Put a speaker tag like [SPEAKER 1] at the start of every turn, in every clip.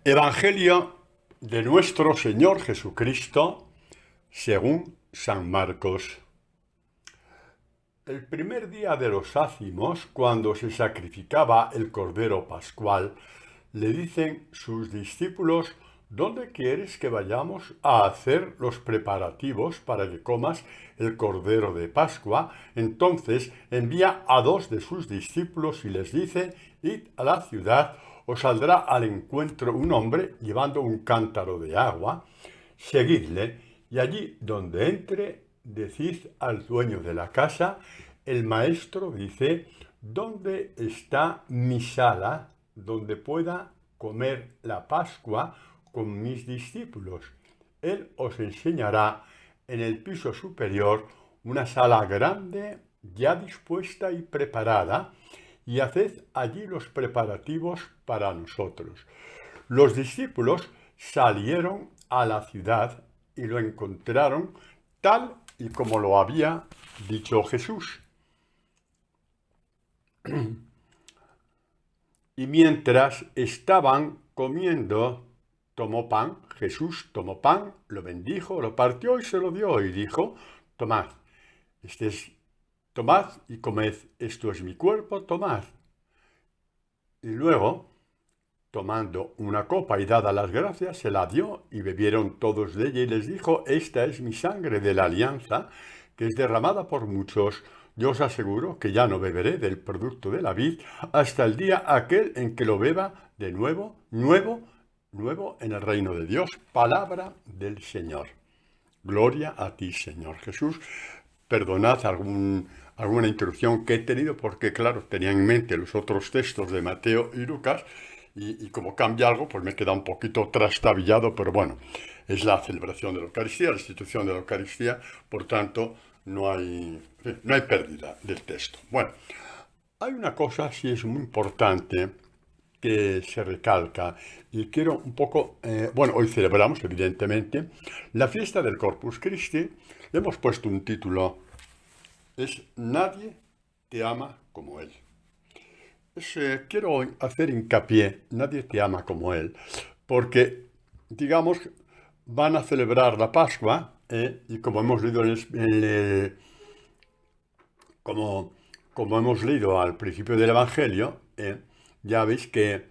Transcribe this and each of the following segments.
[SPEAKER 1] Evangelio de nuestro Señor Jesucristo según San Marcos. El primer día de los ácimos, cuando se sacrificaba el Cordero Pascual, le dicen sus discípulos: ¿Dónde quieres que vayamos a hacer los preparativos para que comas el Cordero de Pascua? Entonces envía a 2 de sus discípulos y les dice: Id a la ciudad, os saldrá al encuentro un hombre llevando un cántaro de agua, seguidle, y allí donde entre, decid al dueño de la casa: el maestro dice, ¿dónde está mi sala donde pueda comer la Pascua con mis discípulos? Él os enseñará en el piso superior una sala grande, ya dispuesta y preparada, y haced allí los preparativos para nosotros. Los discípulos salieron a la ciudad y lo encontraron tal y como lo había dicho Jesús. Y mientras estaban comiendo, Jesús tomó pan, lo bendijo, lo partió y se lo dio y dijo: tomad, tomad y comed, esto es mi cuerpo, tomad. Y luego, tomando una copa y dadas las gracias, se la dio y bebieron todos de ella y les dijo: esta es mi sangre de la alianza, que es derramada por muchos. Yo os aseguro que ya no beberé del producto de la vid hasta el día aquel en que lo beba de nuevo en el reino de Dios. Palabra del Señor. Gloria a ti, Señor Jesús. Perdonad alguna interrupción que he tenido porque, claro, tenía en mente los otros textos de Mateo y Lucas y como cambia algo, pues me queda un poquito trastabillado, pero bueno, es la celebración de la Eucaristía, la institución de la Eucaristía, por tanto, no hay pérdida del texto. Bueno, hay una cosa, sí es muy importante, que se recalca, y quiero un poco, hoy celebramos, evidentemente, la fiesta del Corpus Christi. Le hemos puesto un título, es Nadie te ama como Él. Quiero hacer hincapié, nadie te ama como Él, porque, digamos, van a celebrar la Pascua, y como hemos leído como hemos leído al principio del Evangelio, ya veis que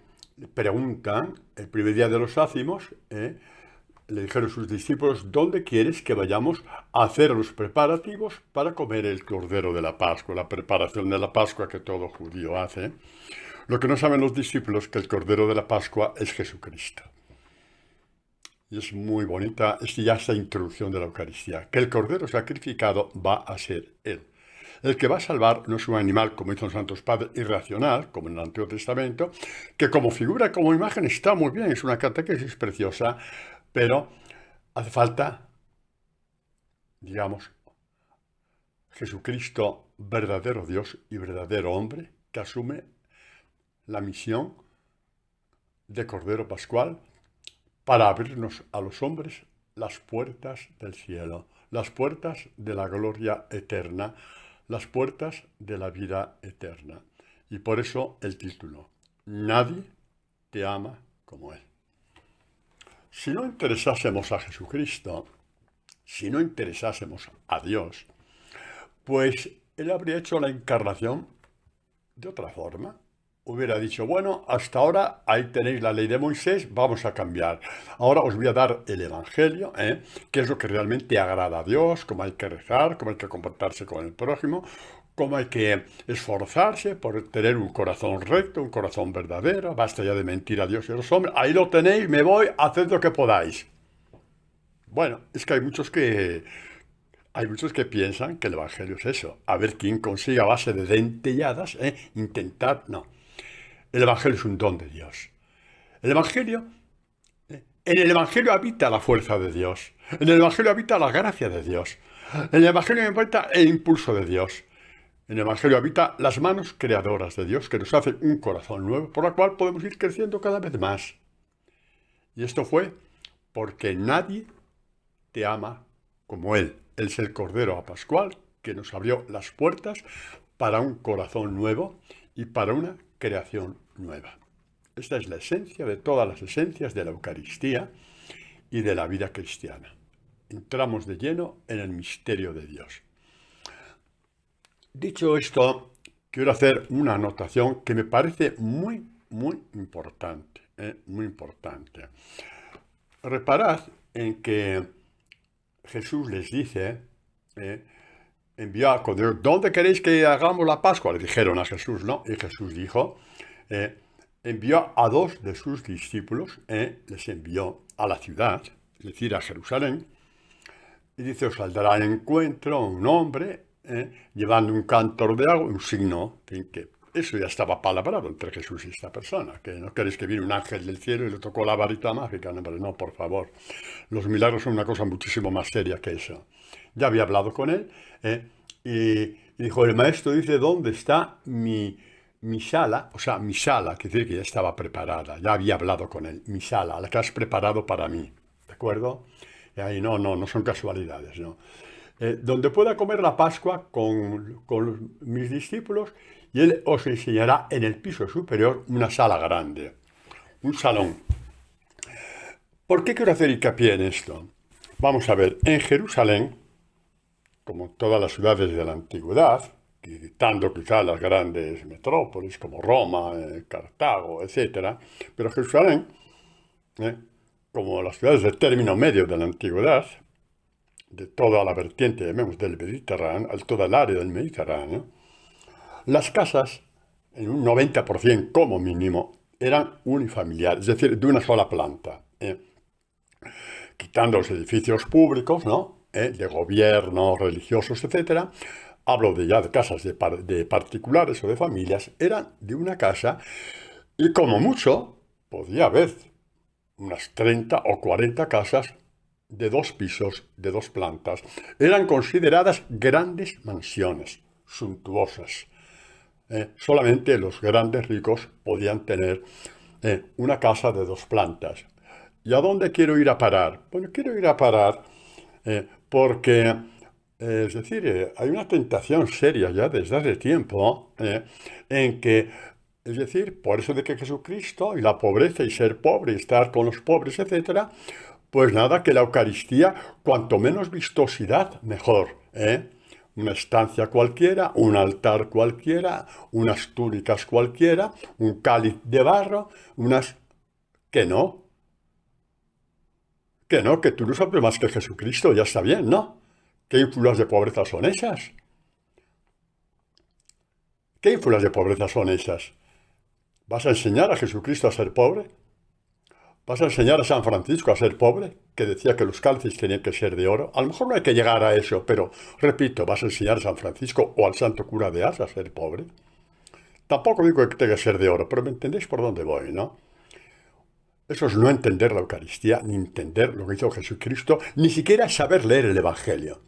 [SPEAKER 1] preguntan, el primer día de los ácimos, le dijeron sus discípulos: ¿dónde quieres que vayamos a hacer los preparativos para comer el Cordero de la Pascua? La preparación de la Pascua que todo judío hace. Lo que no saben los discípulos es que el Cordero de la Pascua es Jesucristo. Y es muy bonita ya esta introducción de la Eucaristía, que el Cordero sacrificado va a ser Él. El que va a salvar no es un animal, como dicen los santos padres, irracional, como en el Antiguo Testamento, que como figura, como imagen está muy bien, es una catequesis preciosa, pero hace falta, digamos, Jesucristo, verdadero Dios y verdadero hombre, que asume la misión de Cordero Pascual para abrirnos a los hombres las puertas del cielo, las puertas de la gloria eterna, las puertas de la vida eterna. Y por eso el título: Nadie te ama como Él. Si no interesásemos a Jesucristo, si no interesásemos a Dios, pues Él habría hecho la encarnación de otra forma. Hubiera dicho: bueno, hasta ahora ahí tenéis la ley de Moisés, vamos a cambiar. Ahora os voy a dar el Evangelio, que es lo que realmente agrada a Dios, cómo hay que rezar, cómo hay que comportarse con el prójimo, cómo hay que esforzarse por tener un corazón recto, un corazón verdadero. Basta ya de mentir a Dios y a los hombres. Ahí lo tenéis, me voy, haced lo que podáis. Bueno, es que hay muchos que piensan que el Evangelio es eso. A ver quién consigue a base de dentelladas, intentar. No. El Evangelio es un don de Dios. El Evangelio, en el Evangelio habita la fuerza de Dios. En el Evangelio habita la gracia de Dios. En el Evangelio habita el impulso de Dios. En el Evangelio habita las manos creadoras de Dios que nos hacen un corazón nuevo por la cual podemos ir creciendo cada vez más. Y esto fue porque nadie te ama como Él. Él es el Cordero Pascual que nos abrió las puertas para un corazón nuevo y para una creación nueva. Esta es la esencia de todas las esencias de la Eucaristía y de la vida cristiana. Entramos de lleno en el misterio de Dios. Dicho esto, quiero hacer una anotación que me parece muy, muy importante. Muy importante. Reparad en que Jesús les dice, envió a ¿dónde queréis que hagamos la Pascua? Le dijeron a Jesús, ¿no? Y Jesús dijo, envió a 2 de sus discípulos, les envió a la ciudad, es decir, a Jerusalén, y dice, os saldrá al encuentro un hombre llevando un cántaro de agua, un signo, en que eso ya estaba palabrado entre Jesús y esta persona, que no queréis que viene un ángel del cielo y le tocó la varita mágica, no, por favor. Los milagros son una cosa muchísimo más seria que eso. Ya había hablado con él y dijo, el maestro dice, ¿dónde está mi sala? O sea, mi sala, quiere decir que ya estaba preparada, ya había hablado con él, mi sala, la que has preparado para mí, ¿de acuerdo? Y ahí no son casualidades, ¿no? Donde pueda comer la Pascua con mis discípulos, y él os enseñará en el piso superior una sala grande, un salón. ¿Por qué quiero hacer hincapié en esto? Vamos a ver, en Jerusalén, como todas las ciudades de la antigüedad, quitando quizás las grandes metrópolis como Roma, Cartago, etc., pero Jerusalén, como las ciudades de término medio de la antigüedad, de toda la vertiente, llamemos, del Mediterráneo, toda el área del Mediterráneo, las casas, en un 90% como mínimo, eran unifamiliares, es decir, de una sola planta. Quitando los edificios públicos, ¿no? De gobierno, religiosos, etc., hablo de casas de particulares o de familias, eran de una casa y como mucho podía haber unas 30 o 40 casas de 2 pisos, de 2 plantas. Eran consideradas grandes mansiones, suntuosas. Solamente los grandes ricos podían tener una casa de 2 plantas. ¿Y a dónde quiero ir a parar? Bueno, quiero ir a parar porque, es decir, hay una tentación seria ya desde hace tiempo en que, es decir, por eso de que Jesucristo y la pobreza y ser pobre y estar con los pobres, etcétera, pues nada, que la Eucaristía, cuanto menos vistosidad, mejor, Una estancia cualquiera, un altar cualquiera, unas túnicas cualquiera, un cáliz de barro, unas... Que no, que tú no sabes más que Jesucristo, ya está bien, ¿no? ¿Qué ínfulas de pobreza son esas? ¿Qué ínfulas de pobreza son esas? ¿Vas a enseñar a Jesucristo a ser pobre? ¿Vas a enseñar a San Francisco a ser pobre? Que decía que los cálices tenían que ser de oro. A lo mejor no hay que llegar a eso, pero, repito, ¿vas a enseñar a San Francisco o al santo cura de Ars a ser pobre? Tampoco digo que tenga que ser de oro, pero me entendéis por dónde voy, ¿no? Eso es no entender la Eucaristía, ni entender lo que hizo Jesucristo, ni siquiera saber leer el Evangelio.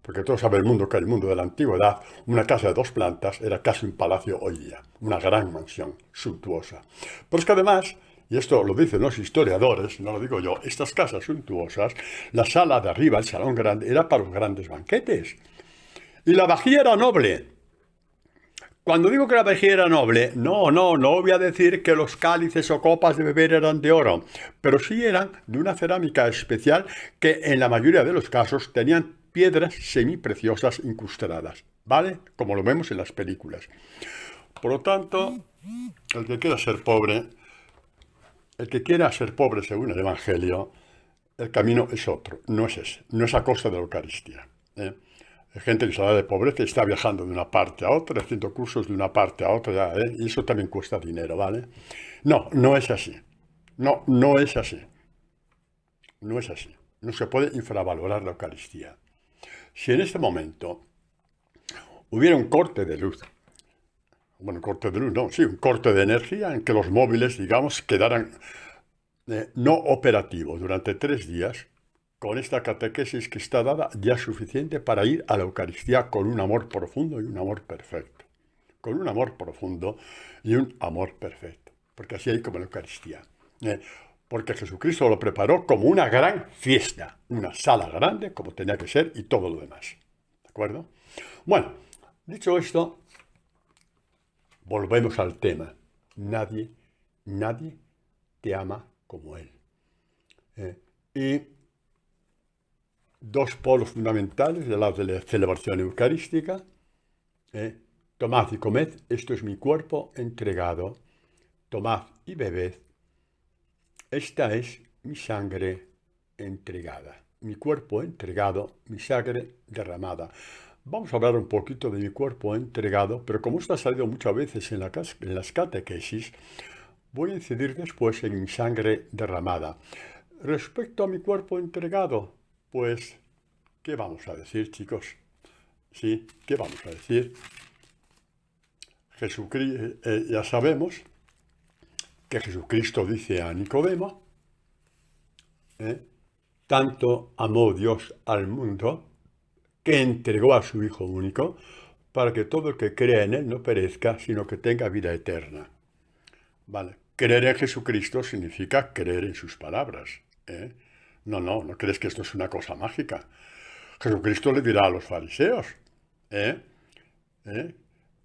[SPEAKER 1] Porque todo sabe el mundo que el mundo de la antigüedad, una casa de 2 plantas era casi un palacio hoy día, una gran mansión, suntuosa. Pero es que además, y esto lo dicen los historiadores, no lo digo yo, estas casas suntuosas, la sala de arriba, el salón grande, era para los grandes banquetes. Y la vajilla era noble. Cuando digo que la vajilla era noble, no voy a decir que los cálices o copas de beber eran de oro, pero sí eran de una cerámica especial que en la mayoría de los casos tenían piedras semipreciosas incrustadas, ¿vale? Como lo vemos en las películas. Por lo tanto, el que quiera ser pobre según el Evangelio, el camino es otro, no es ese, no es a costa de la Eucaristía. Hay gente que se da de pobreza y está viajando de una parte a otra, haciendo cursos de una parte a otra, y eso también cuesta dinero, ¿vale? No es así. No es así. No es así. No se puede infravalorar la Eucaristía. Si en este momento hubiera un corte de luz, un corte de energía en que los móviles, digamos, quedaran no operativos durante 3 días, con esta catequesis que está dada ya es suficiente para ir a la Eucaristía con un amor profundo y un amor perfecto. Con un amor profundo y un amor perfecto. Porque así hay como la Eucaristía. Porque Jesucristo lo preparó como una gran fiesta. Una sala grande, como tenía que ser, y todo lo demás. ¿De acuerdo? Bueno, dicho esto, volvemos al tema. Nadie nadie te ama como Él. Y dos polos fundamentales de la celebración eucarística. Tomad y comed, esto es mi cuerpo entregado. Tomad y bebed, esta es mi sangre entregada. Mi cuerpo entregado, mi sangre derramada. Vamos a hablar un poquito de mi cuerpo entregado, pero como esto ha salido muchas veces en las catequesis, voy a incidir después en mi sangre derramada. Respecto a mi cuerpo entregado, pues, ¿qué vamos a decir, chicos? Sí, ¿qué vamos a decir? Jesucristo, ya sabemos que Jesucristo dice a Nicodemo, tanto amó Dios al mundo que entregó a su Hijo único para que todo el que crea en Él no perezca, sino que tenga vida eterna. Vale. Creer en Jesucristo significa creer en sus palabras. No crees que esto es una cosa mágica. Jesucristo le dirá a los fariseos,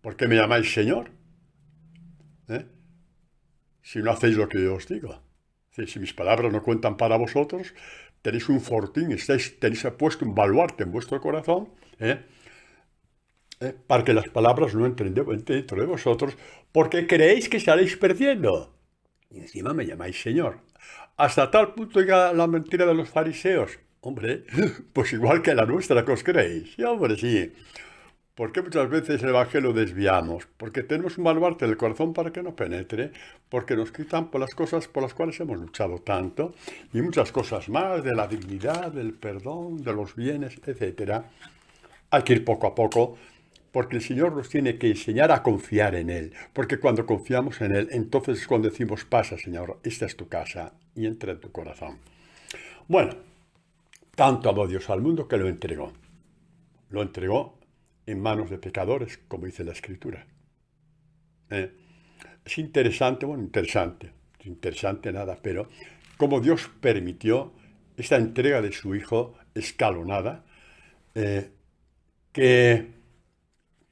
[SPEAKER 1] ¿por qué me llamáis Señor? Si no hacéis lo que yo os digo. Si mis palabras no cuentan para vosotros, tenéis un fortín, tenéis puesto un baluarte en vuestro corazón, para que las palabras no entren dentro de vosotros, porque creéis que estaréis perdiendo. Y encima me llamáis Señor. Hasta tal punto llega la mentira de los fariseos. Hombre, pues igual que la nuestra que os creéis. Sí, hombre, sí. ¿Por qué muchas veces el Evangelio desviamos? Porque tenemos un baluarte del corazón para que no penetre, porque nos quitan por las cosas por las cuales hemos luchado tanto, y muchas cosas más, de la dignidad, del perdón, de los bienes, etc. Hay que ir poco a poco, porque el Señor nos tiene que enseñar a confiar en Él, porque cuando confiamos en Él, entonces es cuando decimos, pasa, Señor, esta es tu casa, y entra en tu corazón. Bueno, tanto amó Dios al mundo que lo entregó. Lo entregó en manos de pecadores, como dice la Escritura. Es interesante, interesante nada, pero cómo Dios permitió esta entrega de su Hijo escalonada, que,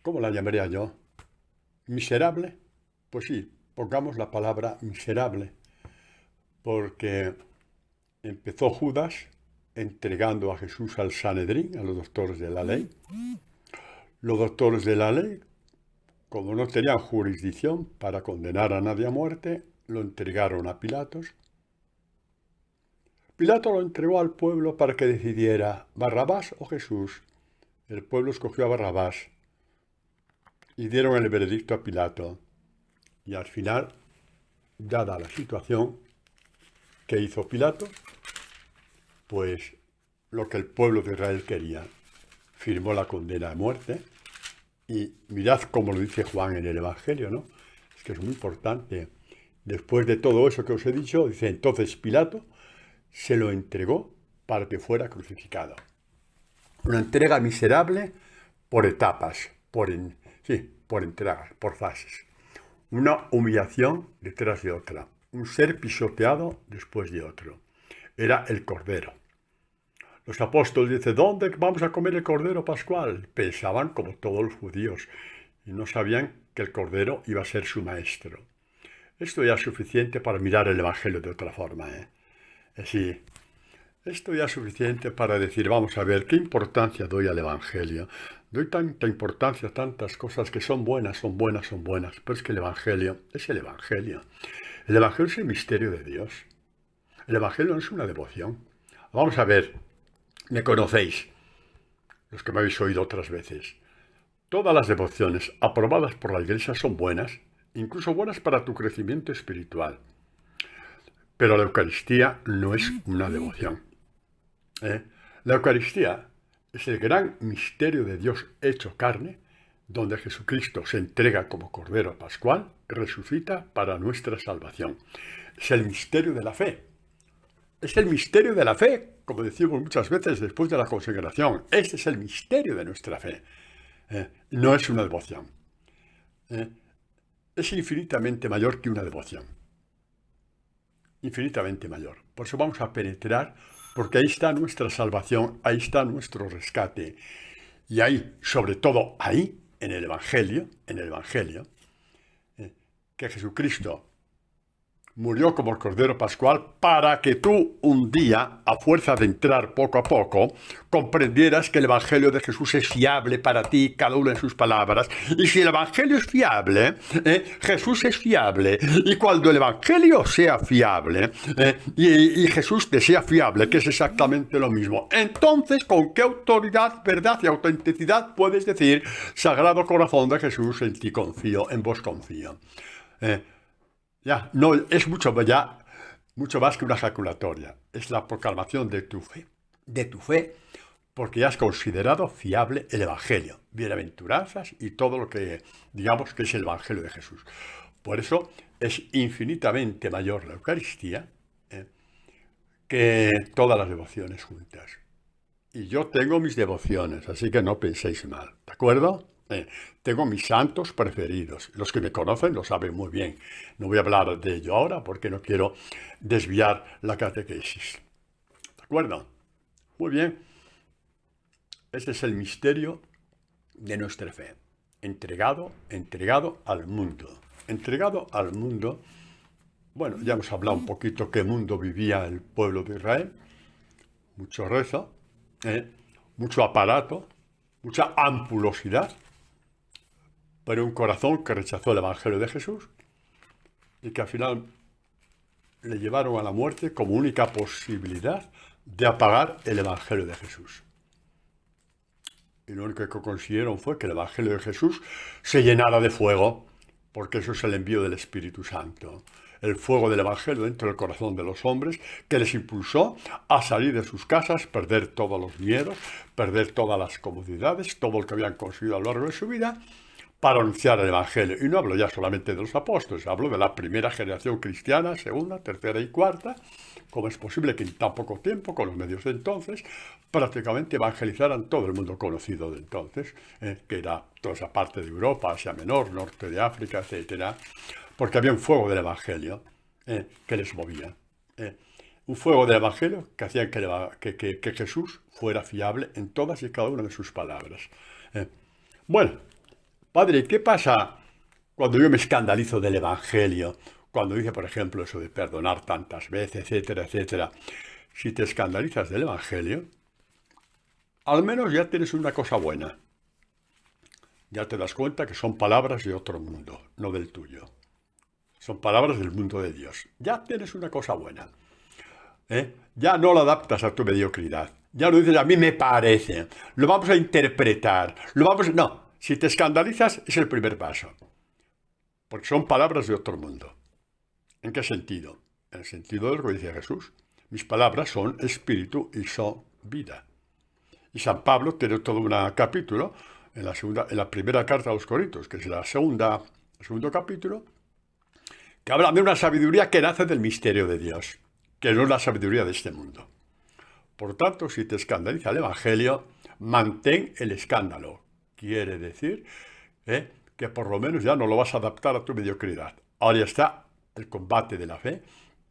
[SPEAKER 1] ¿cómo la llamaría yo? ¿Miserable? Pues sí, pongamos la palabra miserable, porque empezó Judas entregando a Jesús al Sanedrín, a los doctores de la ley. Los doctores de la ley, como no tenían jurisdicción para condenar a nadie a muerte, lo entregaron a Pilatos. Pilato lo entregó al pueblo para que decidiera Barrabás o Jesús. El pueblo escogió a Barrabás y dieron el veredicto a Pilato. Y al final, dada la situación, ¿qué hizo Pilato? Pues lo que el pueblo de Israel quería. Firmó la condena a muerte. Y mirad cómo lo dice Juan en el Evangelio, ¿no? Es que es muy importante. Después de todo eso que os he dicho, dice, entonces Pilato se lo entregó para que fuera crucificado. Una entrega miserable por etapas, por entregas, por fases. Una humillación detrás de otra. Un ser pisoteado después de otro. Era el Cordero. Los apóstoles dicen, ¿dónde vamos a comer el Cordero Pascual? Pensaban como todos los judíos y no sabían que el Cordero iba a ser su maestro. Esto ya es suficiente para mirar el Evangelio de otra forma. Sí, esto ya es suficiente para decir, vamos a ver, ¿qué importancia doy al Evangelio? Doy tanta importancia a tantas cosas que son buenas, pero es que el Evangelio es el Evangelio. El Evangelio es el misterio de Dios. El Evangelio no es una devoción. Vamos a ver, me conocéis, los que me habéis oído otras veces. Todas las devociones aprobadas por la Iglesia son buenas, incluso buenas para tu crecimiento espiritual. Pero la Eucaristía no es una devoción. La Eucaristía es el gran misterio de Dios hecho carne, donde Jesucristo se entrega como Cordero Pascual y resucita para nuestra salvación. Es el misterio de la fe. Es el misterio de la fe, como decimos muchas veces después de la consagración. Este es el misterio de nuestra fe. No es una devoción. Es infinitamente mayor que una devoción. Infinitamente mayor. Por eso vamos a penetrar, porque ahí está nuestra salvación, ahí está nuestro rescate. Y ahí, sobre todo ahí, en el Evangelio, que Jesucristo murió como el Cordero Pascual para que tú un día, a fuerza de entrar poco a poco, comprendieras que el Evangelio de Jesús es fiable para ti, cada uno en sus palabras. Y si el Evangelio es fiable, Jesús es fiable. Y cuando el Evangelio sea fiable, y Jesús te sea fiable, que es exactamente lo mismo, entonces, ¿con qué autoridad, verdad y autenticidad puedes decir, Sagrado Corazón de Jesús, en ti confío, en vos confío? Ya, no, es mucho más que una ejaculatoria. Es la proclamación de tu fe, porque ya has considerado fiable el Evangelio, bienaventuranzas y todo lo que digamos que es el Evangelio de Jesús. Por eso es infinitamente mayor la Eucaristía que todas las devociones juntas. Y yo tengo mis devociones, así que no penséis mal, ¿de acuerdo? Tengo mis santos preferidos. Los que me conocen lo saben muy bien. No voy a hablar de ello ahora porque no quiero desviar la catequesis. ¿De acuerdo? Muy bien. Ese es el misterio de nuestra fe. Entregado al mundo. Entregado al mundo. Bueno, ya hemos hablado un poquito qué mundo vivía el pueblo de Israel. Mucho rezo, mucho aparato, mucha ampulosidad, pero un corazón que rechazó el Evangelio de Jesús y que al final le llevaron a la muerte como única posibilidad de apagar el Evangelio de Jesús. Y lo único que consiguieron fue que el Evangelio de Jesús se llenara de fuego, porque eso es el envío del Espíritu Santo. El fuego del Evangelio dentro del corazón de los hombres que les impulsó a salir de sus casas, perder todos los miedos, perder todas las comodidades, todo lo que habían conseguido a lo largo de su vida, para anunciar el Evangelio. Y no hablo ya solamente de los apóstoles, hablo de la primera generación cristiana, segunda, tercera y cuarta. ¿Cómo es posible que en tan poco tiempo, con los medios de entonces, prácticamente evangelizaran todo el mundo conocido de entonces, que era toda esa parte de Europa, Asia Menor, norte de África, etcétera? Porque había un fuego del Evangelio que les movía. Un fuego del Evangelio que hacía que Jesús fuera fiable en todas y cada una de sus palabras. Bueno, Padre, ¿qué pasa cuando yo me escandalizo del Evangelio? Cuando dice, por ejemplo, eso de perdonar tantas veces, etcétera, etcétera. Si te escandalizas del Evangelio, al menos ya tienes una cosa buena. Ya te das cuenta que son palabras de otro mundo, no del tuyo. Son palabras del mundo de Dios. Ya tienes una cosa buena. Ya no lo adaptas a tu mediocridad. Ya no dices, a mí me parece. Lo vamos a interpretar. No, si te escandalizas es el primer paso. Porque son palabras de otro mundo. ¿En qué sentido? En el sentido de lo que dice Jesús. Mis palabras son espíritu y son vida. Y San Pablo tiene todo un capítulo en la primera carta a los Corintios, que es el segundo capítulo, que habla de una sabiduría que nace del misterio de Dios, que no es la sabiduría de este mundo. Por tanto, si te escandaliza el Evangelio, mantén el escándalo. Quiere decir que por lo menos ya no lo vas a adaptar a tu mediocridad. Ahora ya está el combate de la fe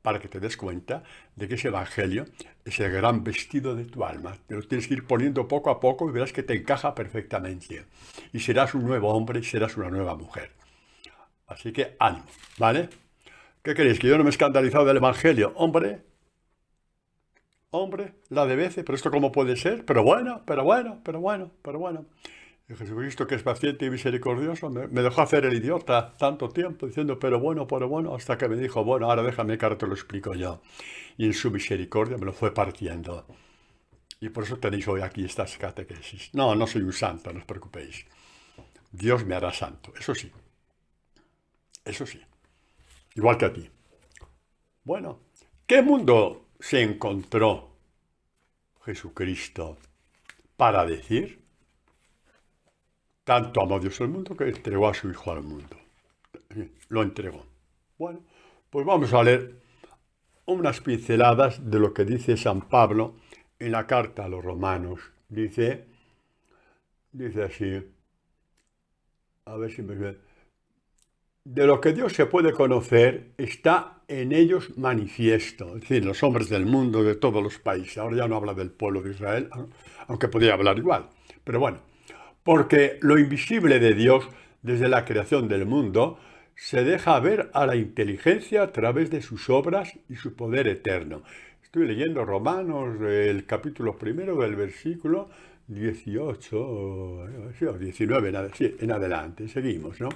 [SPEAKER 1] para que te des cuenta de que ese Evangelio es el gran vestido de tu alma. Te lo tienes que ir poniendo poco a poco y verás que te encaja perfectamente. Y serás un nuevo hombre y serás una nueva mujer. Así que ánimo, ¿vale? ¿Qué queréis? ¿Que yo no me he escandalizado del Evangelio? Hombre, la de veces, pero esto cómo puede ser, pero bueno. Y Jesucristo, que es paciente y misericordioso, me dejó hacer el idiota tanto tiempo diciendo, pero bueno, hasta que me dijo, bueno, ahora déjame que ahora te lo explico yo. Y en su misericordia me lo fue partiendo. Y por eso tenéis hoy aquí estas catequesis. No soy un santo, no os preocupéis. Dios me hará santo, eso sí. Igual que a ti. Bueno, ¿qué mundo se encontró Jesucristo para decir? Tanto amó Dios el mundo que entregó a su Hijo al mundo. Lo entregó. Bueno, pues vamos a leer unas pinceladas de lo que dice San Pablo en la carta a los romanos. Dice así, a ver si me ve. De lo que Dios se puede conocer está en ellos manifiesto, es decir, los hombres del mundo, de todos los países. Ahora ya no habla del pueblo de Israel, aunque podría hablar igual. Pero bueno, porque lo invisible de Dios desde la creación del mundo, se deja ver a la inteligencia a través de sus obras y su poder eterno. Estoy leyendo Romanos, el capítulo primero del versículo 18, sí, o 19 en adelante. Seguimos, ¿no?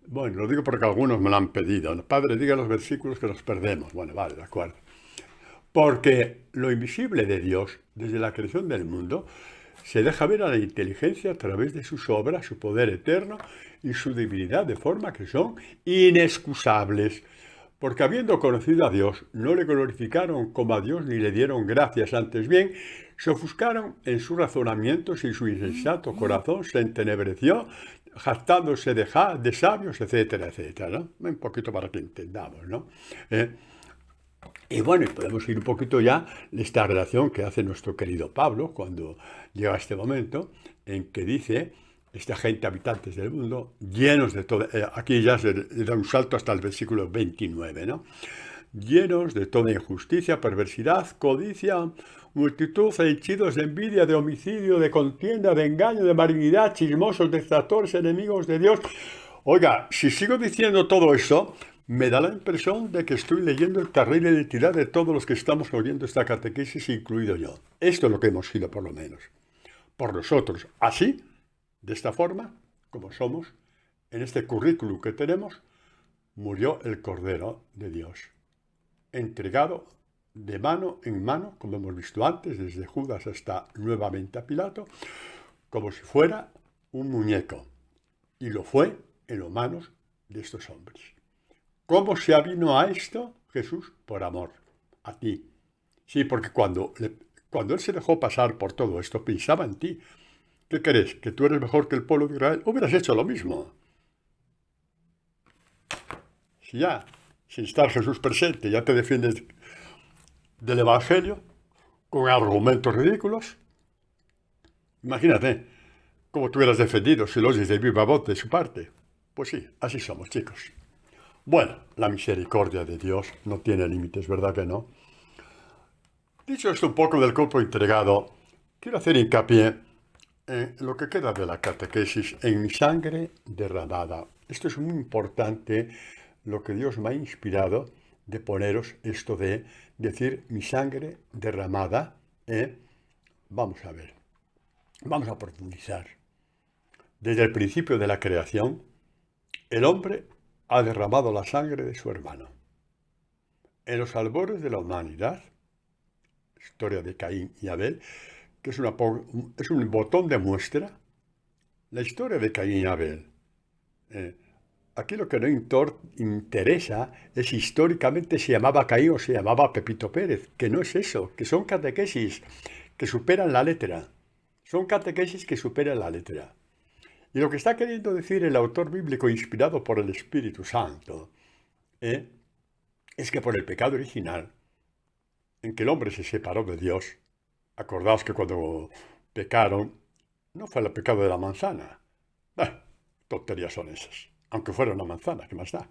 [SPEAKER 1] Bueno, lo digo porque algunos me lo han pedido. Padre, diga los versículos que los perdemos. Bueno, vale, de acuerdo. Porque lo invisible de Dios, desde la creación del mundo, se deja ver a la inteligencia a través de sus obras, su poder eterno y su divinidad, de forma que son inexcusables. Porque habiendo conocido a Dios, no le glorificaron como a Dios ni le dieron gracias, antes bien, se ofuscaron en sus razonamientos y su insensato corazón se entenebreció, jactándose de sabios, etcétera, etcétera, ¿no? Un poquito para que entendamos, ¿no? Y bueno, podemos ir un poquito ya de esta relación que hace nuestro querido Pablo cuando llega a este momento en que dice, esta gente, habitantes del mundo, llenos de todo, aquí ya se da un salto hasta el versículo 29, ¿no? Llenos de toda injusticia, perversidad, codicia, multitud, henchidos de envidia, de homicidio, de contienda, de engaño, de malignidad, chismosos, detractores, enemigos de Dios. Oiga, si sigo diciendo todo eso, me da la impresión de que estoy leyendo el carril de identidad de todos los que estamos oyendo esta catequesis, incluido yo. Esto es lo que hemos sido, por lo menos. Por nosotros, así, de esta forma, como somos, en este currículum que tenemos, murió el Cordero de Dios, entregado de mano en mano, como hemos visto antes, desde Judas hasta nuevamente a Pilato, como si fuera un muñeco. Y lo fue en las manos de estos hombres. ¿Cómo se avino a esto? Jesús, por amor a ti. Sí, porque cuando Él se dejó pasar por todo esto, pensaba en ti. ¿Qué crees? ¿Que tú eres mejor que el pueblo de Israel? Hubieras hecho lo mismo. Si ya, sin estar Jesús presente, ya te defiendes del Evangelio con argumentos ridículos, imagínate cómo tú hubieras defendido si lo oyes de viva voz de su parte. Pues sí, así somos, chicos. Bueno, la misericordia de Dios no tiene límites, ¿verdad que no? Dicho esto un poco del cuerpo entregado, quiero hacer hincapié en lo que queda de la catequesis, en mi sangre derramada. Esto es muy importante, lo que Dios me ha inspirado de poneros esto de decir mi sangre derramada. Vamos a ver, vamos a profundizar. Desde el principio de la creación, el hombre ha derramado la sangre de su hermano. En los albores de la humanidad, historia de Caín y Abel, que es un botón de muestra, la historia de Caín y Abel. Aquí lo que no interesa es si históricamente se llamaba Caín o se llamaba Pepito Pérez, que no es eso, que son catequesis que superan la letra. Son catequesis que superan la letra. Y lo que está queriendo decir el autor bíblico inspirado por el Espíritu Santo es que por el pecado original, en que el hombre se separó de Dios, acordaos que cuando pecaron, no fue el pecado de la manzana. Tonterías son esas. Aunque fuera una manzana, ¿qué más da?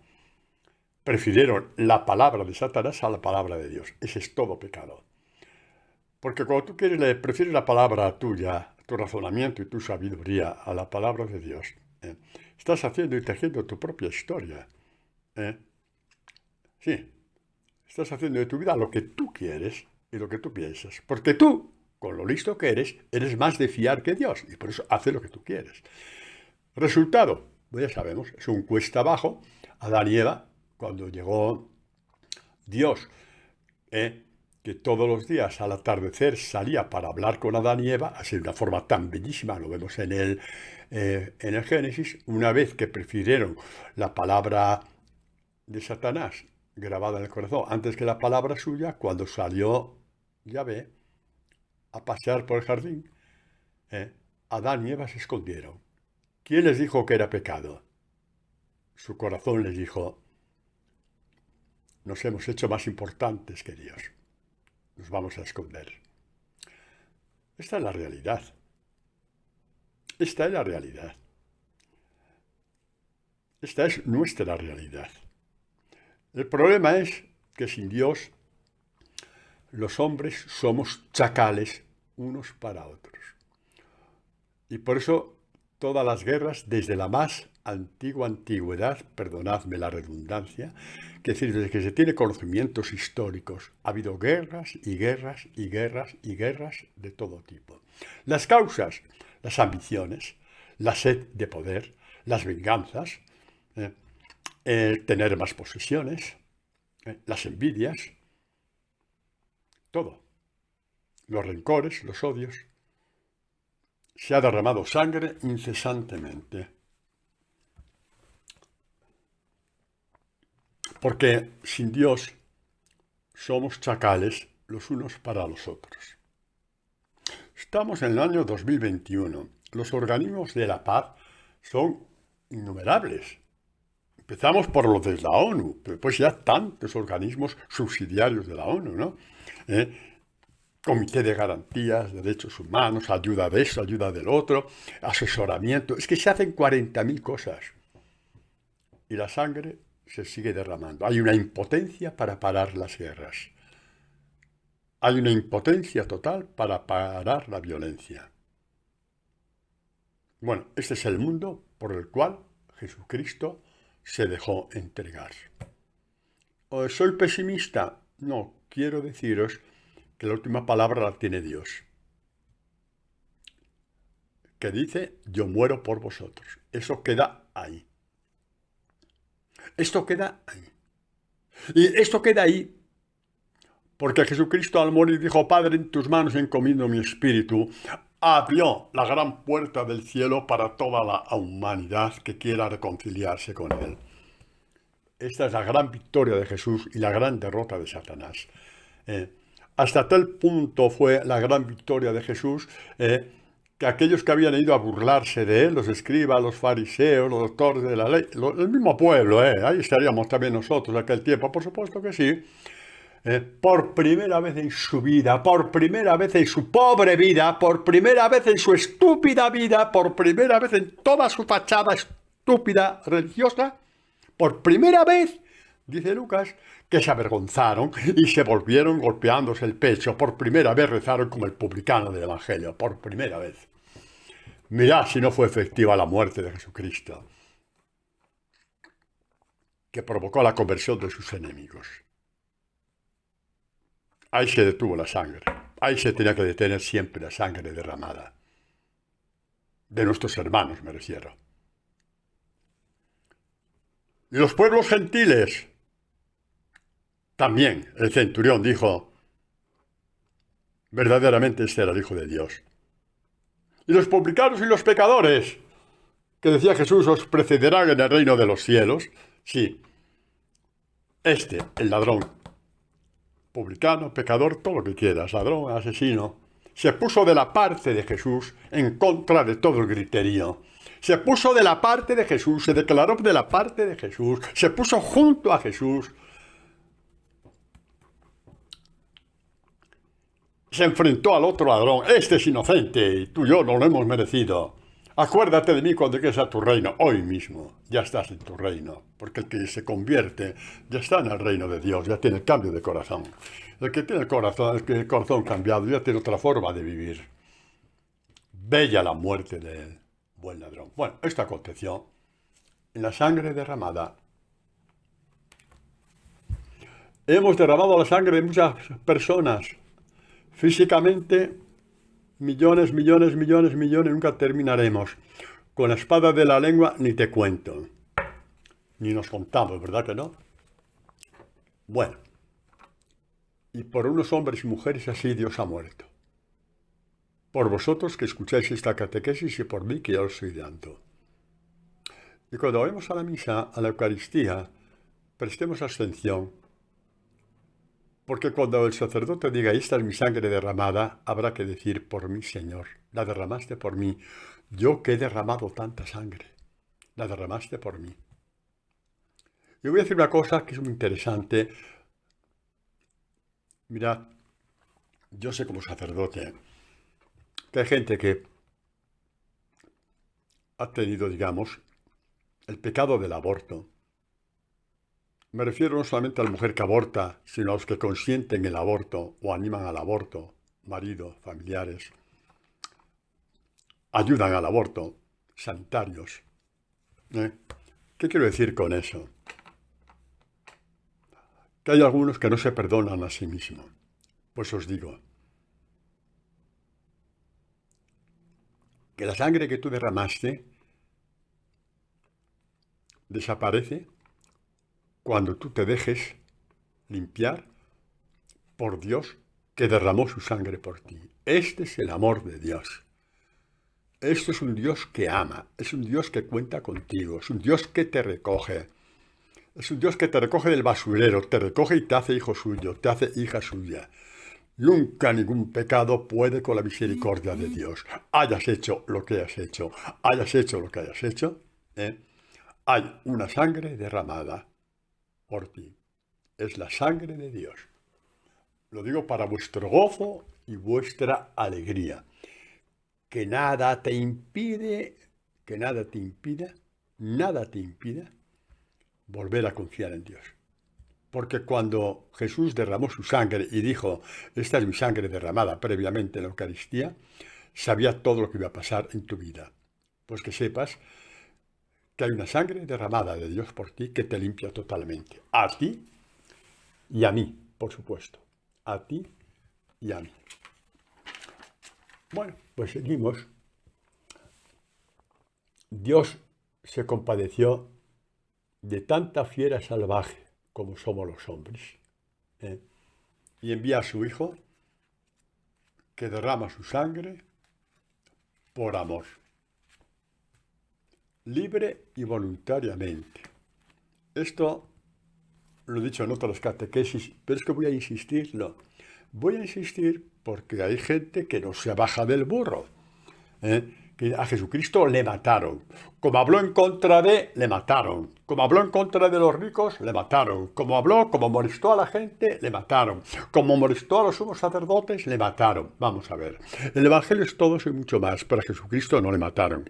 [SPEAKER 1] Prefirieron la palabra de Satanás a la palabra de Dios. Ese es todo pecado. Porque cuando tú prefieres la palabra tuya, tu razonamiento y tu sabiduría a la palabra de Dios, estás haciendo y tejiendo tu propia historia. Sí, estás haciendo de tu vida lo que tú quieres y lo que tú piensas. Porque tú, con lo listo que eres más de fiar que Dios. Y por eso haces lo que tú quieres. Resultado, pues ya sabemos, es un cuesta abajo. Adán y Eva, cuando llegó Dios, que todos los días al atardecer salía para hablar con Adán y Eva, así de una forma tan bellísima, lo vemos en el Génesis, una vez que prefirieron la palabra de Satanás grabada en el corazón antes que la palabra suya, cuando salió Yahvé a pasear por el jardín, Adán y Eva se escondieron. ¿Quién les dijo que era pecado? Su corazón les dijo, nos hemos hecho más importantes que Dios. Nos vamos a esconder. Esta es la realidad. Esta es la realidad. Esta es nuestra realidad. El problema es que sin Dios los hombres somos chacales unos para otros. Y por eso todas las guerras, desde la más antigüedad, perdonadme la redundancia, que es decir, desde que se tiene conocimientos históricos, ha habido guerras y guerras y guerras y guerras de todo tipo. Las causas, las ambiciones, la sed de poder, las venganzas, el tener más posesiones, las envidias, todo. Los rencores, los odios. Se ha derramado sangre incesantemente. Porque sin Dios somos chacales los unos para los otros. Estamos en el año 2021. Los organismos de la paz son innumerables. Empezamos por los de la ONU, pero después ya tantos organismos subsidiarios de la ONU, ¿no? Comité de Garantías, Derechos Humanos, ayuda de esto, ayuda del otro, asesoramiento. Es que se hacen 40.000 cosas. Y la sangre se sigue derramando. Hay una impotencia para parar las guerras. Hay una impotencia total para parar la violencia. Bueno, este es el mundo por el cual Jesucristo se dejó entregar. ¿Soy pesimista? No, quiero deciros que la última palabra la tiene Dios, que dice, yo muero por vosotros. Eso queda ahí. Esto queda ahí. Y esto queda ahí porque Jesucristo al morir dijo, Padre, en tus manos encomiendo mi espíritu. Abrió la gran puerta del cielo para toda la humanidad que quiera reconciliarse con Él. Esta es la gran victoria de Jesús y la gran derrota de Satanás. Hasta tal punto fue la gran victoria de Jesús que aquellos que habían ido a burlarse de Él, los escribas, los fariseos, los doctores de la ley, el mismo pueblo, ahí estaríamos también nosotros en aquel tiempo, por supuesto que sí, por primera vez en su vida, por primera vez en su pobre vida, por primera vez en su estúpida vida, por primera vez en toda su fachada estúpida religiosa, por primera vez, dice Lucas, que se avergonzaron y se volvieron golpeándose el pecho. Por primera vez rezaron como el publicano del Evangelio, por primera vez. Mirad si no fue efectiva la muerte de Jesucristo, que provocó la conversión de sus enemigos. Ahí se detuvo la sangre. Ahí se tenía que detener siempre la sangre derramada. De nuestros hermanos, me refiero. Y los pueblos gentiles. También el centurión dijo, verdaderamente este era el Hijo de Dios. Y los publicanos y los pecadores, que decía Jesús, os precederán en el reino de los cielos. Sí, el ladrón, publicano, pecador, todo lo que quieras, ladrón, asesino, se puso de la parte de Jesús en contra de todo el griterío. Se puso de la parte de Jesús, se declaró de la parte de Jesús, se puso junto a Jesús. Se enfrentó al otro ladrón. Este es inocente y tú y yo no lo hemos merecido. Acuérdate de mí cuando llegues a tu reino. Hoy mismo ya estás en tu reino. Porque el que se convierte ya está en el reino de Dios. Ya tiene el cambio de corazón. El que tiene el corazón cambiado ya tiene otra forma de vivir. Bella la muerte del buen ladrón. Bueno, esto aconteció en la sangre derramada. Hemos derramado la sangre de muchas personas. Físicamente, millones, nunca terminaremos. Con la espada de la lengua ni te cuento. Ni nos contamos, ¿verdad que no? Bueno, y por unos hombres y mujeres así Dios ha muerto. Por vosotros que escucháis esta catequesis y por mí que ya os estoy dando. Y cuando vayamos a la misa, a la Eucaristía, prestemos atención. Porque cuando el sacerdote diga, esta es mi sangre derramada, habrá que decir, por mí, Señor, la derramaste por mí. Yo que he derramado tanta sangre, la derramaste por mí. Yo voy a decir una cosa que es muy interesante. Mirad, yo sé como sacerdote que hay gente que ha tenido, digamos, el pecado del aborto. Me refiero no solamente a la mujer que aborta, sino a los que consienten el aborto o animan al aborto, marido, familiares, ayudan al aborto, sanitarios. ¿Eh? ¿Qué quiero decir con eso? Que hay algunos que no se perdonan a sí mismos. Pues os digo, que la sangre que tú derramaste desaparece cuando tú te dejes limpiar por Dios que derramó su sangre por ti. Este es el amor de Dios. Este es un Dios que ama, es un Dios que cuenta contigo, es un Dios que te recoge. Es un Dios que te recoge del basurero, te recoge y te hace hijo suyo, te hace hija suya. Nunca ningún pecado puede con la misericordia de Dios. Hayas hecho lo que hayas hecho, hayas hecho lo que hayas hecho, hay una sangre derramada por ti. Es la sangre de Dios. Lo digo para vuestro gozo y vuestra alegría. Que nada te impide, nada te impida volver a confiar en Dios. Porque cuando Jesús derramó su sangre y dijo, esta es mi sangre derramada previamente en la Eucaristía, sabía todo lo que iba a pasar en tu vida. Pues que sepas que hay una sangre derramada de Dios por ti que te limpia totalmente. A ti y a mí, por supuesto. A ti y a mí. Bueno, pues seguimos. Dios se compadeció de tanta fiera salvaje como somos los hombres, ¿eh? Y envía a su Hijo que derrama su sangre por amor, libre y voluntariamente. Esto lo he dicho en otras catequesis, pero es que voy a insistirlo. Voy a insistir porque hay gente que no se baja del burro, que a Jesucristo le mataron. Como habló en contra de, le mataron. Como habló en contra de los ricos, le mataron. Como molestó a la gente, le mataron. Como molestó a los sumos sacerdotes, le mataron. Vamos a ver. El Evangelio es todo eso y mucho más, pero a Jesucristo no le mataron.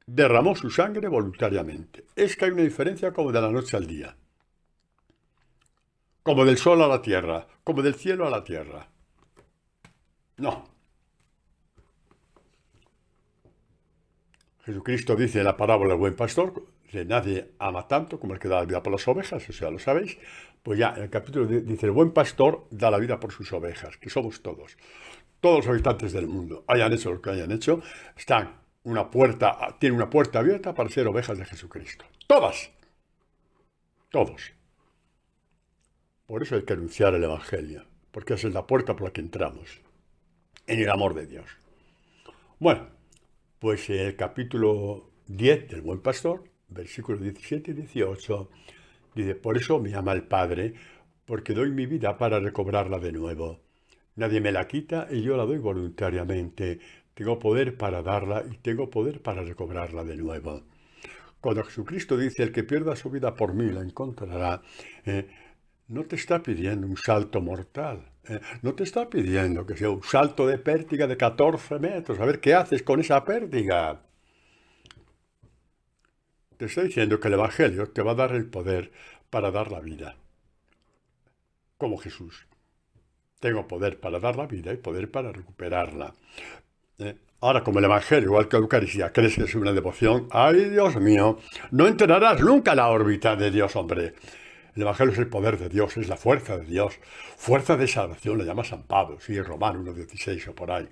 [SPEAKER 1] Derramó su sangre voluntariamente. Es que hay una diferencia como de la noche al día. Como del sol a la tierra. Como del cielo a la tierra. No. Jesucristo dice en la parábola del buen pastor que nadie ama tanto como el que da la vida por las ovejas, o sea, lo sabéis. Pues ya en el capítulo dice, el buen pastor da la vida por sus ovejas, que somos todos. Todos los habitantes del mundo, hayan hecho lo que hayan hecho, tienen una puerta abierta para ser ovejas de Jesucristo. Todas. Todos. Por eso hay que anunciar el Evangelio, porque esa es la puerta por la que entramos, en el amor de Dios. Bueno, pues el capítulo 10 del Buen Pastor, versículos 17 y 18, dice, por eso me ama el Padre, porque doy mi vida para recobrarla de nuevo. Nadie me la quita y yo la doy voluntariamente. Tengo poder para darla y tengo poder para recobrarla de nuevo. Cuando Jesucristo dice, el que pierda su vida por mí la encontrará, no te está pidiendo un salto mortal. No te está pidiendo que sea un salto de pértiga de 14 metros. A ver qué haces con esa pértiga. Te está diciendo que el Evangelio te va a dar el poder para dar la vida. Como Jesús. Tengo poder para dar la vida y poder para recuperarla. Ahora, como el Evangelio, igual que la Eucaristía, crees que es una devoción, ¡ay, Dios mío! No entrarás nunca en la órbita de Dios, hombre. El Evangelio es el poder de Dios, es la fuerza de Dios. Fuerza de salvación, le llama San Pablo, sí, Romano 1:16 o por ahí.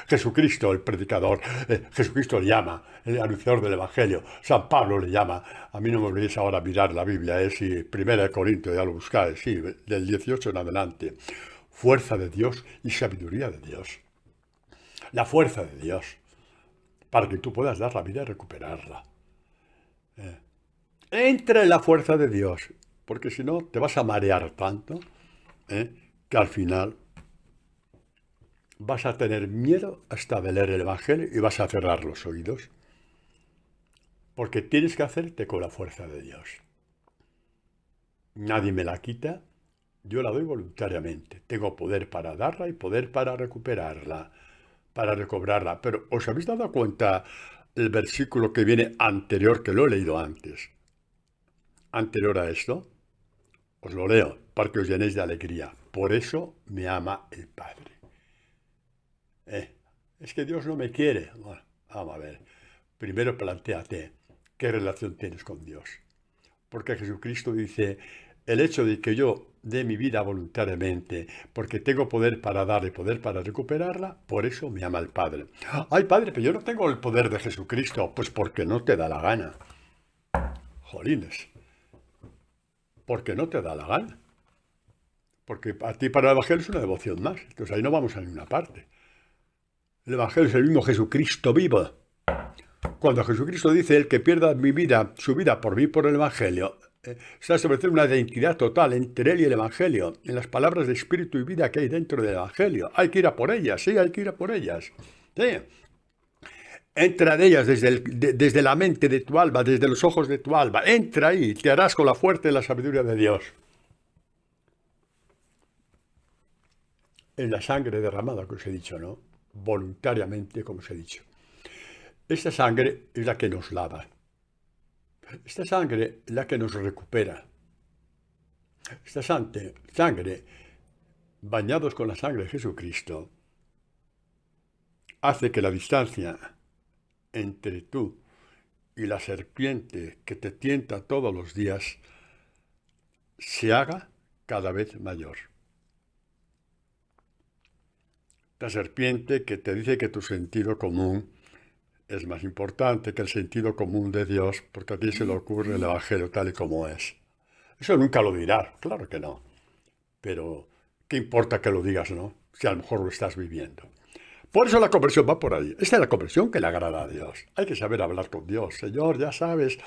[SPEAKER 1] Jesucristo, el predicador, Jesucristo le llama, el anunciador del Evangelio. San Pablo le llama. A mí no me olvidéis ahora mirar la Biblia, sí, 1 Corintios, ya lo buscáis, sí, del 18 en adelante. Fuerza de Dios y sabiduría de Dios. La fuerza de Dios, para que tú puedas dar la vida y recuperarla. Entra en la fuerza de Dios, porque si no te vas a marear tanto que al final vas a tener miedo hasta de leer el Evangelio y vas a cerrar los oídos, porque tienes que hacerte con la fuerza de Dios. Nadie me la quita, yo la doy voluntariamente. Tengo poder para darla y poder para recuperarla, para recobrarla. Pero ¿os habéis dado cuenta el versículo que viene anterior, que lo he leído antes? Anterior a esto, os lo leo, para que os llenéis de alegría. Por eso me ama el Padre. Es que Dios no me quiere. Bueno, vamos a ver. primero plantéate qué relación tienes con Dios. Porque Jesucristo dice, el hecho de que yo dé mi vida voluntariamente, porque tengo poder para dar y poder para recuperarla, por eso me ama el Padre. Ay, Padre, pero yo no tengo el poder de Jesucristo. Pues porque no te da la gana. Jolines. Porque no te da la gana. Porque a ti para el Evangelio es una devoción más. Entonces ahí no vamos a ninguna parte. El Evangelio es el mismo Jesucristo vivo. Cuando Jesucristo dice, el que pierda mi vida, su vida por mí, por el Evangelio, está estableciendo una identidad total entre él y el Evangelio, en las palabras de espíritu y vida que hay dentro del Evangelio. Hay que ir a por ellas, sí, hay que ir a por ellas. Sí. Entra en ellas desde la mente de tu alma, desde los ojos de tu alma. Entra ahí, te harás con la fuerza y la sabiduría de Dios. En la sangre derramada, que os he dicho, ¿no? Voluntariamente, como os he dicho. Esta sangre es la que nos lava. Esta sangre es la que nos recupera. Esta sangre, bañados con la sangre de Jesucristo, hace que la distancia entre tú y la serpiente que te tienta todos los días se haga cada vez mayor. La serpiente que te dice que tu sentido común es más importante que el sentido común de Dios, porque a ti se le ocurre el Evangelio tal y como es. Eso nunca lo dirás, claro que no. Pero, ¿qué importa que lo digas, no? Si a lo mejor lo estás viviendo. Por eso la conversión va por ahí. Esta es la conversión que le agrada a Dios. Hay que saber hablar con Dios. Señor, ya sabes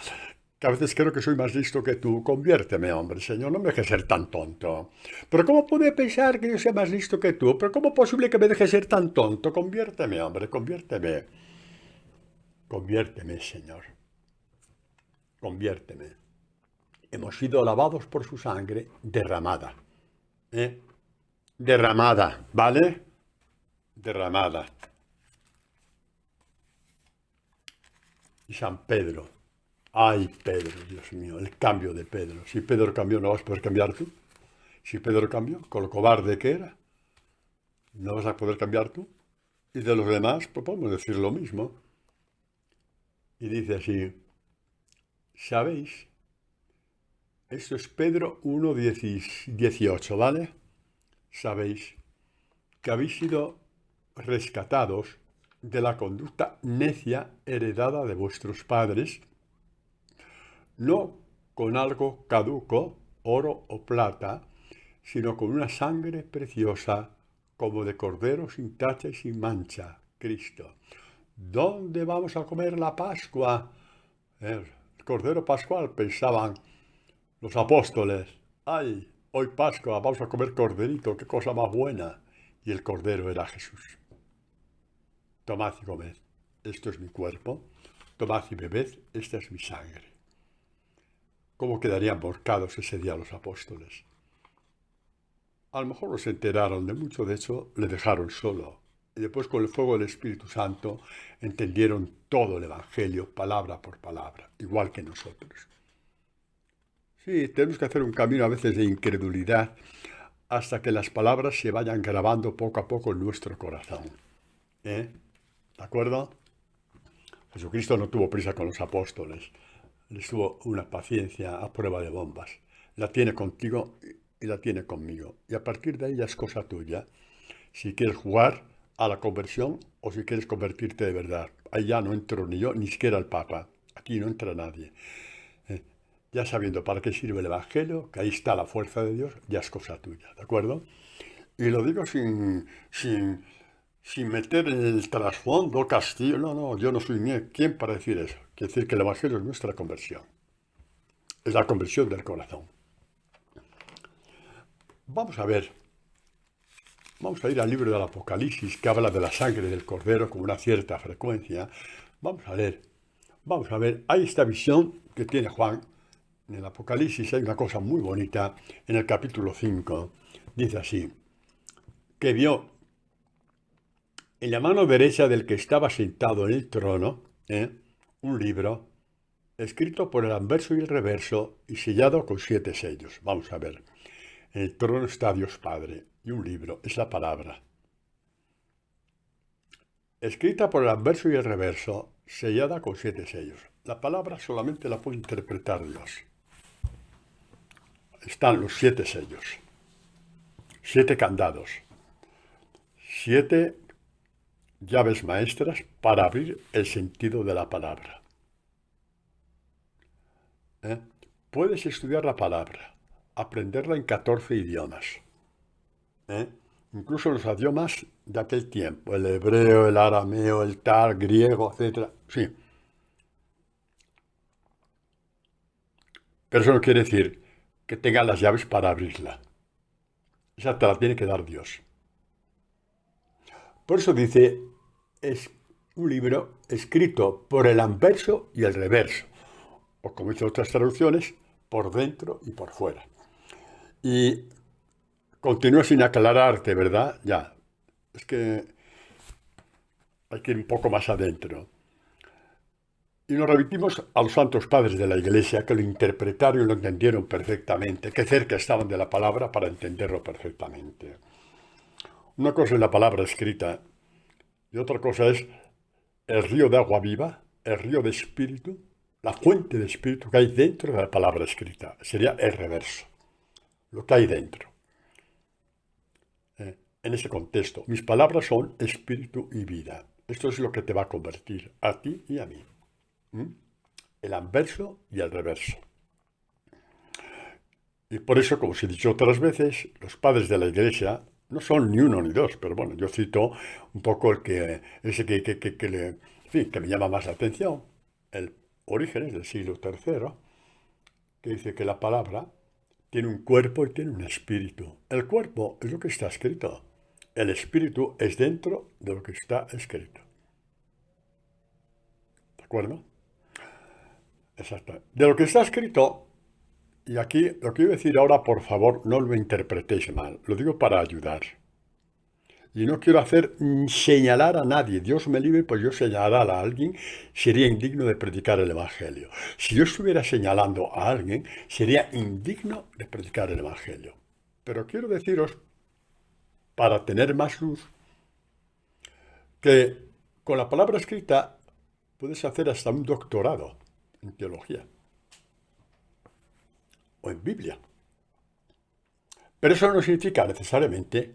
[SPEAKER 1] que a veces creo que soy más listo que tú. Conviérteme, hombre, Señor, no me dejes ser tan tonto. Pero ¿cómo puede pensar que yo sea más listo que tú? ¿Pero cómo es posible que me dejes ser tan tonto? Conviérteme, hombre, conviérteme. Conviérteme, Señor. Conviérteme. Hemos sido lavados por su sangre derramada. Derramada, ¿vale? Derramada. Y San Pedro. Ay, Pedro, Dios mío, el cambio de Pedro. Si Pedro cambió, ¿no vas a poder cambiar tú? Si Pedro cambió, con lo cobarde que era, ¿no vas a poder cambiar tú? Y de los demás, pues podemos decir lo mismo. Y dice así, ¿sabéis? Esto es Pedro 1:18, ¿vale? Sabéis que habéis sido rescatados de la conducta necia heredada de vuestros padres, no con algo caduco, oro o plata, sino con una sangre preciosa como de cordero sin tacha y sin mancha, Cristo. ¿Dónde vamos a comer la Pascua? El cordero pascual, pensaban los apóstoles. ¡Ay! Hoy Pascua, vamos a comer corderito, qué cosa más buena. Y el cordero era Jesús. Tomad y comed, esto es mi cuerpo. Tomad y bebed, esta es mi sangre. ¿Cómo quedarían borcados ese día los apóstoles? A lo mejor los enteraron de mucho, de hecho, le dejaron solo. Y después con el fuego del Espíritu Santo entendieron todo el Evangelio, palabra por palabra, igual que nosotros. Sí, tenemos que hacer un camino a veces de incredulidad hasta que las palabras se vayan grabando poco a poco en nuestro corazón. ¿De acuerdo? Jesucristo no tuvo prisa con los apóstoles. Les tuvo una paciencia a prueba de bombas. La tiene contigo y la tiene conmigo. Y a partir de ahí ya es cosa tuya. Si quieres jugar a la conversión o si quieres convertirte de verdad. Ahí ya no entro ni yo, ni siquiera el Papa. Aquí no entra nadie. Ya sabiendo para qué sirve el Evangelio, que ahí está la fuerza de Dios, ya es cosa tuya. ¿De acuerdo? Y lo digo sin meter en el trasfondo castillo. No, yo no soy ni quien para decir eso. Quiere decir que el Evangelio es nuestra conversión. Es la conversión del corazón. Vamos a ver. Vamos a ir al libro del Apocalipsis, que habla de la sangre del Cordero con una cierta frecuencia. Vamos a leer. Vamos a ver. Hay esta visión que tiene Juan. En el Apocalipsis hay una cosa muy bonita. En el capítulo 5 dice así. Que vio en la mano derecha del que estaba sentado en el trono, un libro escrito por el anverso y el reverso y sellado con 7 sellos. Vamos a ver. En el trono está Dios Padre y un libro, es la palabra. Escrita por el anverso y el reverso, sellada con 7 sellos. La palabra solamente la puede interpretar Dios. Están los 7 sellos, 7 candados, 7 llaves maestras para abrir el sentido de la palabra. Puedes estudiar la palabra, aprenderla en 14 idiomas. Incluso los idiomas de aquel tiempo, el hebreo, el arameo, el tar, griego, etc. Sí. Pero eso no quiere decir que tenga las llaves para abrirla. Esa te la tiene que dar Dios. Por eso dice, es un libro escrito por el anverso y el reverso, o como dicen otras traducciones, por dentro y por fuera. Y continúa sin aclararte, ¿verdad? Ya, es que hay que ir un poco más adentro. Y nos remitimos a los santos padres de la Iglesia que lo interpretaron y lo entendieron perfectamente, que cerca estaban de la palabra para entenderlo perfectamente. Una cosa es la palabra escrita y otra cosa es el río de agua viva, el río de espíritu, la fuente de espíritu que hay dentro de la palabra escrita. Sería el reverso, lo que hay dentro. En ese contexto, mis palabras son espíritu y vida. Esto es lo que te va a convertir a ti y a mí. El anverso y el reverso. Y por eso, como os he dicho otras veces, los padres de la Iglesia no son ni uno ni dos, pero bueno, yo cito un poco ese que me llama más la atención, el Orígenes del siglo III, que dice que la palabra tiene un cuerpo y tiene un espíritu. El cuerpo es lo que está escrito. El espíritu es dentro de lo que está escrito. ¿De acuerdo? Exacto. De lo que está escrito, y aquí lo que voy a decir ahora, por favor, no lo interpretéis mal. Lo digo para ayudar. Y no quiero señalar a nadie. Dios me libre, pues yo señalar a alguien sería indigno de predicar el Evangelio. Si yo estuviera señalando a alguien, sería indigno de predicar el Evangelio. Pero quiero deciros, para tener más luz, que con la palabra escrita puedes hacer hasta un doctorado en teología o en Biblia. Pero eso no significa necesariamente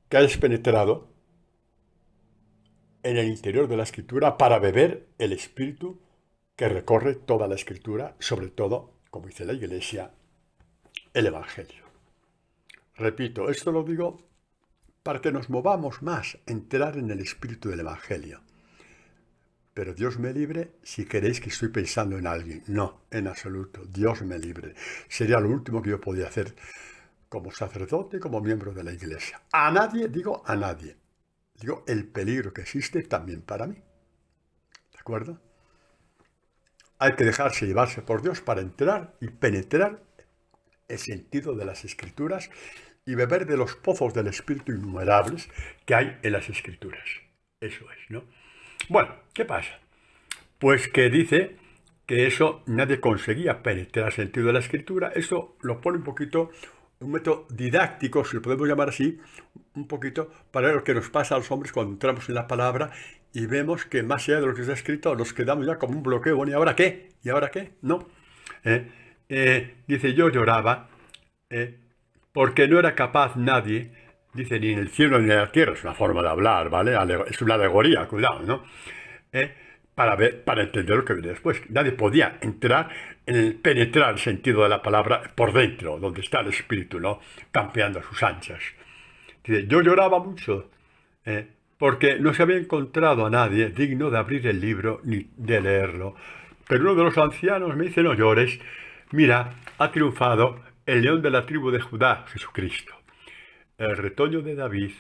[SPEAKER 1] que hayas penetrado en el interior de la Escritura para beber el Espíritu que recorre toda la Escritura, sobre todo, como dice la Iglesia, el Evangelio. Repito, esto lo digo para que nos movamos más a entrar en el espíritu del Evangelio. Pero Dios me libre si queréis que estoy pensando en alguien. No, en absoluto. Dios me libre. Sería lo último que yo podía hacer como sacerdote, como miembro de la Iglesia. A nadie, digo a nadie. Digo el peligro que existe también para mí. ¿De acuerdo? Hay que dejarse llevarse por Dios para entrar y penetrar el sentido de las Escrituras y beber de los pozos del Espíritu innumerables que hay en las Escrituras. Eso es, ¿no? Bueno, ¿qué pasa? Pues que dice que eso nadie conseguía penetrar el sentido de la Escritura. Eso lo pone un poquito, un método didáctico, si lo podemos llamar así, un poquito para ver lo que nos pasa a los hombres cuando entramos en la palabra y vemos que más allá de lo que está escrito nos quedamos ya como un bloqueo. Bueno, ¿y ahora qué? ¿Y ahora qué? No. Dice, yo lloraba porque no era capaz nadie, dice, ni en el cielo ni en la tierra, es una forma de hablar, ¿vale? Es una alegoría, cuidado, ¿no? Para entender lo que viene después. Nadie podía penetrar el sentido de la palabra por dentro, donde está el Espíritu, ¿no? Campeando a sus anchas. Dice, yo lloraba mucho, porque no se había encontrado a nadie digno de abrir el libro ni de leerlo. Pero uno de los ancianos me dice, no llores, mira, ha triunfado el león de la tribu de Judá, Jesucristo. El retoño de David,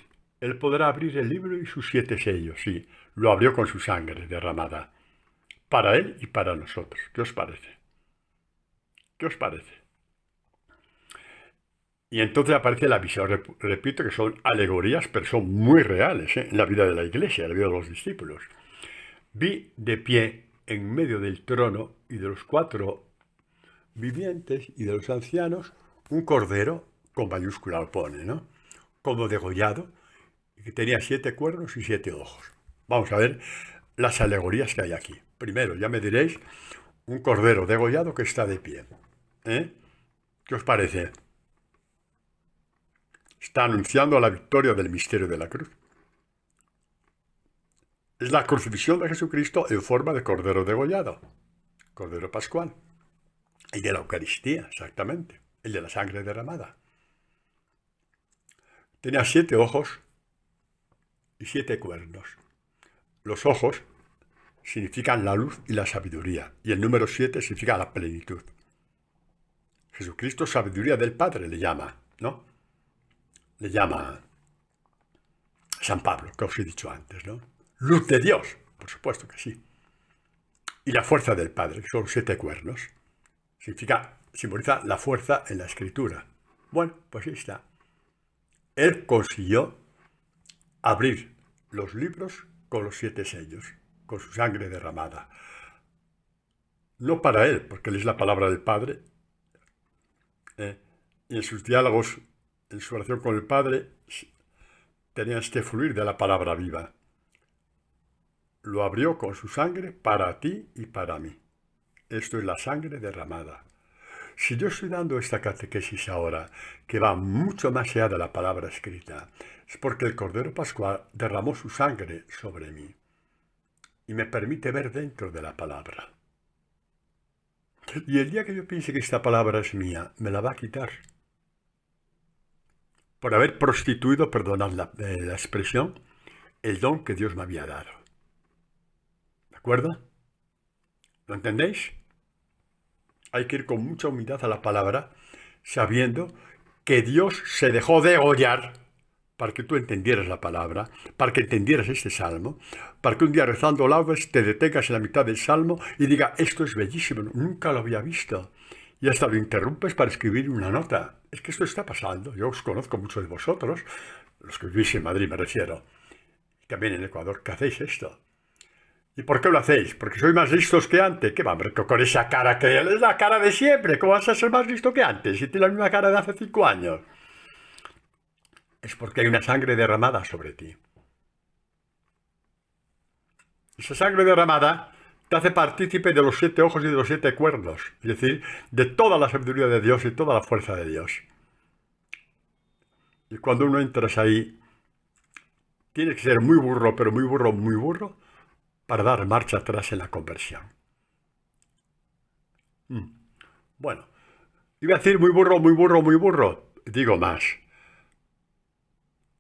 [SPEAKER 1] él podrá abrir el libro y sus 7 sellos, sí, lo abrió con su sangre derramada, para él y para nosotros. ¿Qué os parece? ¿Qué os parece? Y entonces aparece la visión. Repito que son alegorías, pero son muy reales en la vida de la Iglesia, en la vida de los discípulos. Vi de pie en medio del trono y de los 4 vivientes y de los ancianos un cordero, con mayúscula lo pone, ¿no? Como degollado, que tenía 7 cuernos y 7 ojos. Vamos a ver las alegorías que hay aquí. Primero, ya me diréis, un cordero degollado que está de pie. ¿Eh? ¿Qué os parece? Está anunciando la victoria del misterio de la cruz. Es la crucifixión de Jesucristo en forma de cordero degollado, cordero pascual. El de la Eucaristía, exactamente, el de la sangre derramada. Tenía 7 ojos y 7 cuernos. Los ojos significan la luz y la sabiduría, y el número 7 significa la plenitud. Jesucristo, sabiduría del Padre, le llama, ¿no? Le llama San Pablo, que os he dicho antes, ¿no? Luz de Dios, por supuesto que sí. Y la fuerza del Padre, que son 7 cuernos. Simboliza la fuerza en la Escritura. Bueno, pues ahí está. Él consiguió abrir los libros con los 7 sellos, con su sangre derramada. No para él, porque él es la palabra del Padre, y en sus diálogos, en su oración con el Padre, tenía este fluir de la palabra viva. Lo abrió con su sangre para ti y para mí. Esto es la sangre derramada. Si yo estoy dando esta catequesis ahora, que va mucho más allá de la palabra escrita, es porque el Cordero Pascual derramó su sangre sobre mí y me permite ver dentro de la palabra. Y el día que yo piense que esta palabra es mía, me la va a quitar. Por haber prostituido, perdonad la expresión, el don que Dios me había dado. ¿De acuerdo? ¿Lo entendéis? Hay que ir con mucha humildad a la palabra, sabiendo que Dios se dejó degollar para que tú entendieras la palabra, para que entendieras este salmo, para que un día rezando laudes te detengas en la mitad del salmo y diga, esto es bellísimo, nunca lo había visto. Y hasta lo interrumpes para escribir una nota. Es que esto está pasando. Yo os conozco muchos de vosotros, los que vivís en Madrid me refiero, también en Ecuador, que hacéis esto. ¿Y por qué lo hacéis? ¿Porque sois más listos que antes? ¿Qué va, hombre? Con esa cara que es la cara de siempre. ¿Cómo vas a ser más listo que antes? Si tienes la misma cara de hace 5 años. Es porque hay una sangre derramada sobre ti. Esa sangre derramada te hace partícipe de los 7 ojos y de los 7 cuernos. Es decir, de toda la sabiduría de Dios y toda la fuerza de Dios. Y cuando uno entras ahí, tienes que ser muy burro, pero muy burro, muy burro, para dar marcha atrás en la conversión. Bueno, iba a decir muy burro, muy burro, muy burro. Digo más.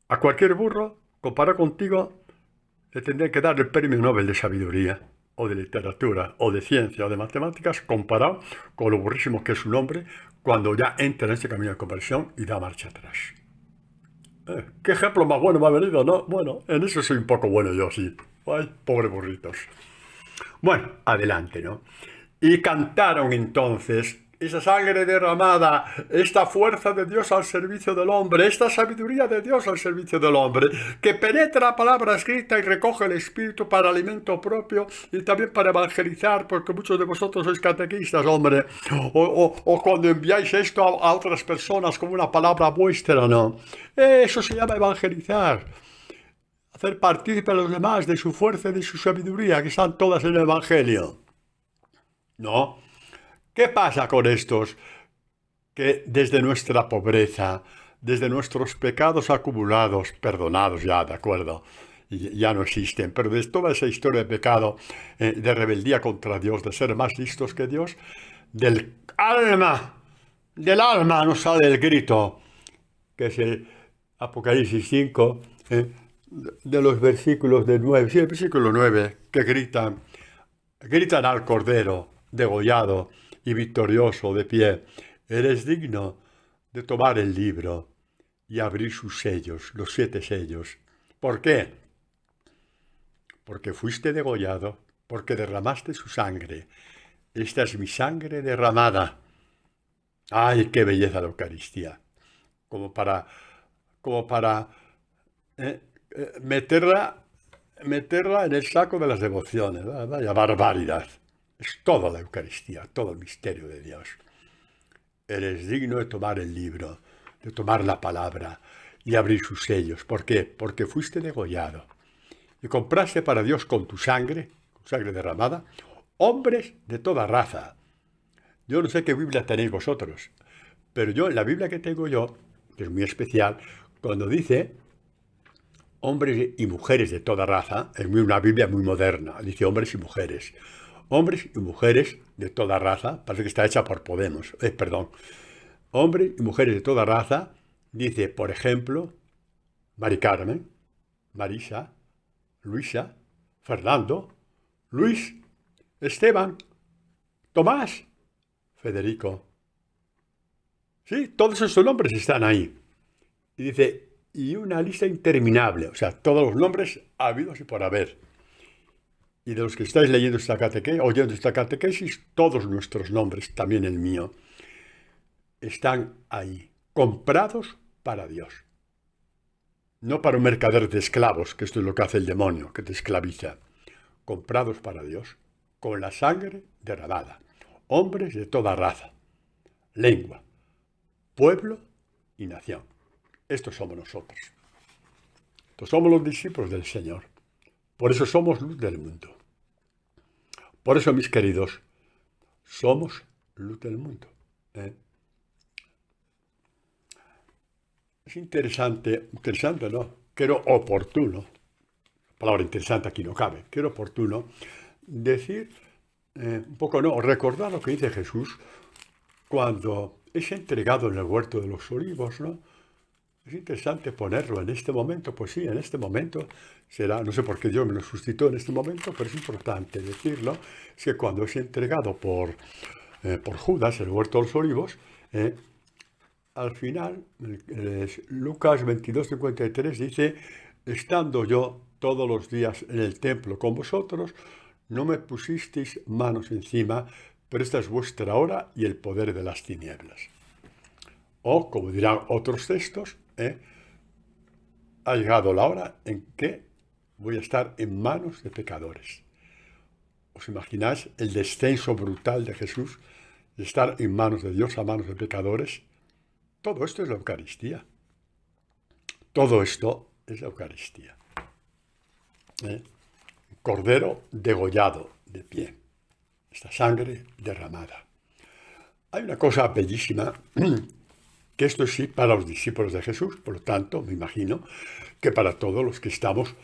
[SPEAKER 1] A cualquier burro, comparado contigo, le tendría que dar el premio Nobel de Sabiduría, o de Literatura, o de Ciencia, o de Matemáticas, comparado con lo burrísimo que es su nombre, cuando ya entra en este camino de conversión y da marcha atrás. ¿Qué ejemplo más bueno me ha venido, no? Bueno, en eso soy un poco bueno yo, sí. Ay, pobre burritos. Bueno, adelante, ¿no? Y cantaron entonces esa sangre derramada, esta fuerza de Dios al servicio del hombre, esta sabiduría de Dios al servicio del hombre, que penetra la palabra escrita y recoge el espíritu para alimento propio y también para evangelizar, porque muchos de vosotros sois catequistas, hombre, o cuando enviáis esto a otras personas como una palabra vuestra, ¿no? Eso se llama evangelizar. Hacer partícipe a los demás de su fuerza y de su sabiduría, que están todas en el Evangelio. ¿No? ¿Qué pasa con estos que desde nuestra pobreza, desde nuestros pecados acumulados, perdonados ya, de acuerdo, ya no existen, pero de toda esa historia de pecado, de rebeldía contra Dios, de ser más listos que Dios, del alma nos sale el grito, que es el Apocalipsis 5, de los versículos del 9, sí, el versículo 9, que gritan al Cordero degollado y victorioso de pie, eres digno de tomar el libro y abrir sus sellos, los 7 sellos. ¿Por qué? Porque fuiste degollado, porque derramaste su sangre. Esta es mi sangre derramada. ¡Ay, qué belleza la Eucaristía! Como para meterla en el saco de las devociones. Vaya barbaridad. Es toda la Eucaristía, todo el misterio de Dios. Eres digno de tomar el libro, de tomar la palabra y abrir sus sellos. ¿Por qué? Porque fuiste degollado y compraste para Dios con sangre derramada, hombres de toda raza. Yo no sé qué Biblia tenéis vosotros, pero yo, en la Biblia que tengo yo, que es muy especial, cuando dice hombres y mujeres de toda raza, es una Biblia muy moderna, dice hombres y mujeres. Hombres y mujeres de toda raza, parece que está hecha por Podemos, perdón. Hombres y mujeres de toda raza, dice, por ejemplo, Mari Carmen, Marisa, Luisa, Fernando, Luis, Esteban, Tomás, Federico. Sí, todos esos nombres están ahí. Y dice, y una lista interminable, o sea, todos los nombres habidos y por haber. Y de los que estáis leyendo esta catequesis, oyendo esta catequesis, todos nuestros nombres, también el mío, están ahí, comprados para Dios. No para un mercader de esclavos, que esto es lo que hace el demonio, que te esclaviza. Comprados para Dios, con la sangre derramada. Hombres de toda raza, lengua, pueblo y nación. Estos somos nosotros. Estos somos los discípulos del Señor. Por eso somos luz del mundo. Por eso, mis queridos, somos luz del mundo. Es interesante no, creo oportuno, palabra interesante aquí no cabe, creo oportuno decir, un poco no, recordar lo que dice Jesús cuando es entregado en el huerto de los olivos, ¿no? Es interesante ponerlo en este momento, pues sí, en este momento será, no sé por qué Dios me lo suscitó en este momento, pero es importante decirlo, es que cuando es entregado por Judas en el huerto de los olivos, al final, Lucas 22:53 dice, estando yo todos los días en el templo con vosotros, no me pusisteis manos encima, pero esta es vuestra hora y el poder de las tinieblas. O, como dirán otros textos, ha llegado la hora en que voy a estar en manos de pecadores. ¿Os imagináis el descenso brutal de Jesús de estar en manos de Dios a manos de pecadores? Todo esto es la Eucaristía. Todo esto es la Eucaristía. Cordero degollado de pie. Esta sangre derramada. Hay una cosa bellísima, que esto sí para los discípulos de Jesús, por lo tanto, me imagino que para todos los que estamos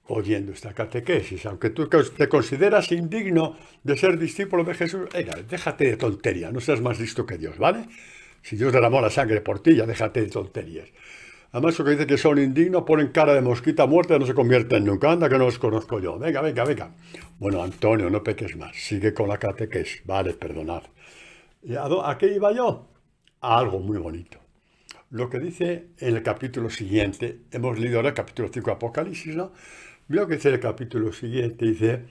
[SPEAKER 1] oyendo esta catequesis, aunque tú te consideras indigno de ser discípulo de Jesús, déjate de tontería, no seas más listo que Dios, ¿vale? Si Dios derramó la sangre por ti, ya déjate de tonterías. Además, eso que dice que son indignos, ponen cara de mosquita muerta, no se convierten nunca. Anda, que no los conozco yo. Venga. Bueno, Antonio, no peques más. Sigue con la catequesis. Vale, perdonad. ¿Y a qué iba yo? A algo muy bonito. Lo que dice en el capítulo siguiente, hemos leído ahora el capítulo 5 de Apocalipsis, ¿no? Lo que dice el capítulo siguiente, dice,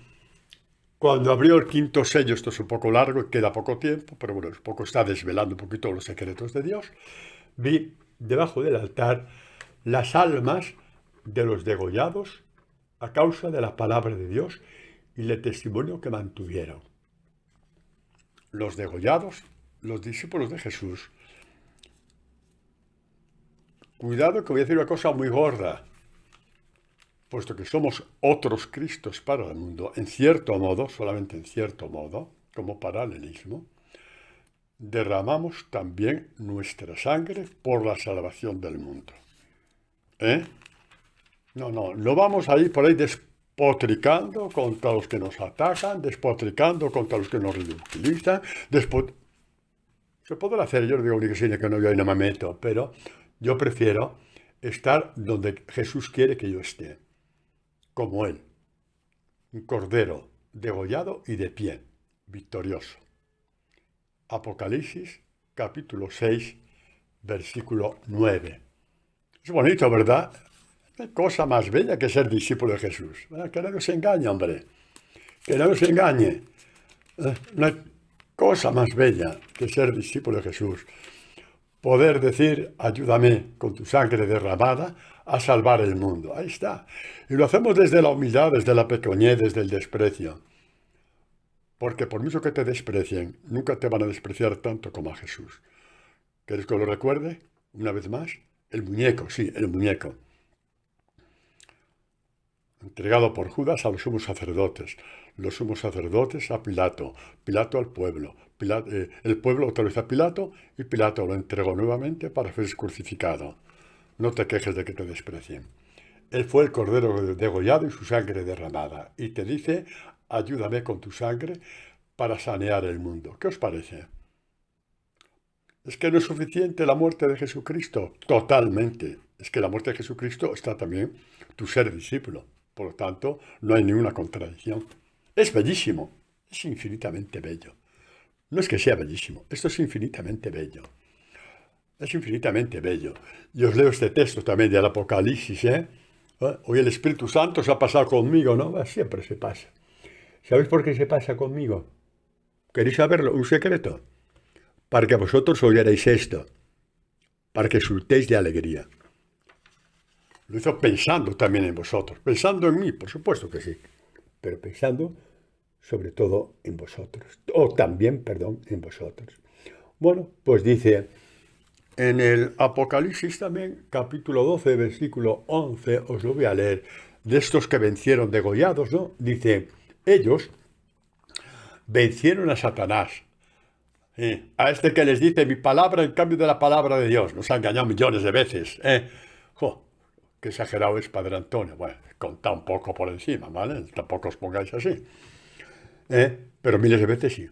[SPEAKER 1] cuando abrió el quinto sello, esto es un poco largo y queda poco tiempo, pero bueno, un poco está desvelando un poquito los secretos de Dios, vi debajo del altar las almas de los degollados a causa de la palabra de Dios y el testimonio que mantuvieron. Los degollados, los discípulos de Jesús. Cuidado que voy a decir una cosa muy gorda, puesto que somos otros Cristos para el mundo, en cierto modo, solamente en cierto modo, como paralelismo, derramamos también nuestra sangre por la salvación del mundo. No vamos a ir por ahí despotricando contra los que nos atacan, despotricando contra los que nos ridiculizan. Se podrá hacer, yo no digo ni que sí ni que no, yo ahí no me meto, pero yo prefiero estar donde Jesús quiere que yo esté, como Él, un cordero degollado y de pie, victorioso. Apocalipsis, capítulo 6, versículo 9. Es bonito, ¿verdad? Qué cosa más bella que ser discípulo de Jesús. Que nadie se engañe, hombre. Que nadie se engañe. No hay cosa más bella que ser discípulo de Jesús. Poder decir, ayúdame con tu sangre derramada a salvar el mundo. Ahí está. Y lo hacemos desde la humildad, desde la pequeñez, desde el desprecio. Porque por mucho que te desprecien, nunca te van a despreciar tanto como a Jesús. ¿Quieres que lo recuerde? Una vez más. El muñeco, sí, el muñeco. entregado por Judas a los sumos sacerdotes a Pilato, Pilato al pueblo, el pueblo otra vez a Pilato y Pilato lo entregó nuevamente para ser crucificado. No te quejes de que te desprecien. Él fue el cordero degollado y su sangre derramada. Y te dice, ayúdame con tu sangre para sanear el mundo. ¿Qué os parece? ¿Es que no es suficiente la muerte de Jesucristo? Totalmente. Es que la muerte de Jesucristo está también tu ser discípulo. Por lo tanto, no hay ninguna contradicción. Es bellísimo. Es infinitamente bello. No es que sea bellísimo. Esto es infinitamente bello. Es infinitamente bello. Y os leo este texto también del Apocalipsis, ¿eh? Hoy el Espíritu Santo se ha pasado conmigo, ¿no? Siempre se pasa. ¿Sabéis por qué se pasa conmigo? ¿Queréis saberlo? Un secreto. Para que vosotros oyerais esto. Para que exultéis de alegría. Lo hizo pensando también en vosotros. Pensando en mí, por supuesto que sí. Pero pensando sobre todo en vosotros. O también, perdón, en vosotros. Bueno, pues dice en el Apocalipsis también, capítulo 12, versículo 11, os lo voy a leer, de estos que vencieron degollados, ¿no? Dice, ellos vencieron a Satanás, a este que les dice mi palabra en cambio de la palabra de Dios. Nos ha engañado millones de veces. Qué exagerado es Padre Antonio. Bueno, contá un poco por encima, ¿vale? Tampoco os pongáis así. Pero miles de veces sí.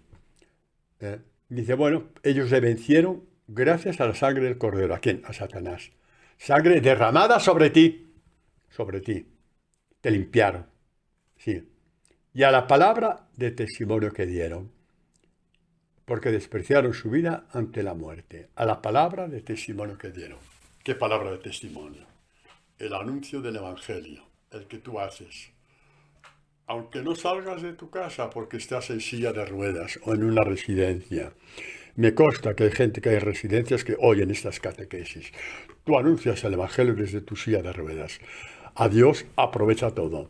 [SPEAKER 1] Dice, bueno, ellos le vencieron gracias a la sangre del Cordero. ¿A quién? A Satanás. Sangre derramada sobre ti. Sobre ti. Te limpiaron. Sí. Y a la palabra de testimonio que dieron. Porque despreciaron su vida ante la muerte. A la palabra de testimonio que dieron. ¿Qué palabra de testimonio? El anuncio del Evangelio. El que tú haces. Aunque no salgas de tu casa porque estás en silla de ruedas o en una residencia. Me consta que hay gente que hay residencias que oyen estas catequesis. Tú anuncias el Evangelio desde tu silla de ruedas. A Dios aprovecha todo.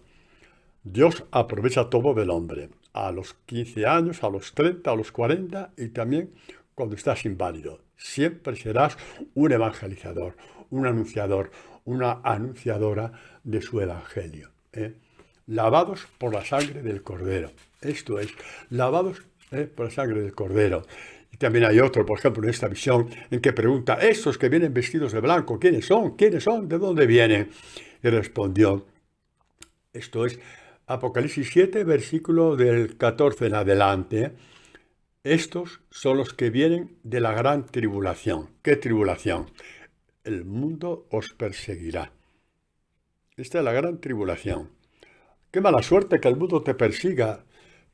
[SPEAKER 1] Dios aprovecha todo del hombre. A los 15 años, a los 30, a los 40 y también cuando estás inválido. Siempre serás un evangelizador, un anunciador, una anunciadora de su Evangelio. Lavados por la sangre del Cordero. Esto es, lavados por la sangre del Cordero. Y también hay otro, por ejemplo, en esta visión, en que pregunta, estos que vienen vestidos de blanco, ¿quiénes son? ¿Quiénes son? ¿De dónde vienen? Y respondió, esto es Apocalipsis 7, versículo del 14 en adelante. Estos son los que vienen de la gran tribulación. ¿Qué tribulación? El mundo os perseguirá. Esta es la gran tribulación. Qué mala suerte que el mundo te persiga.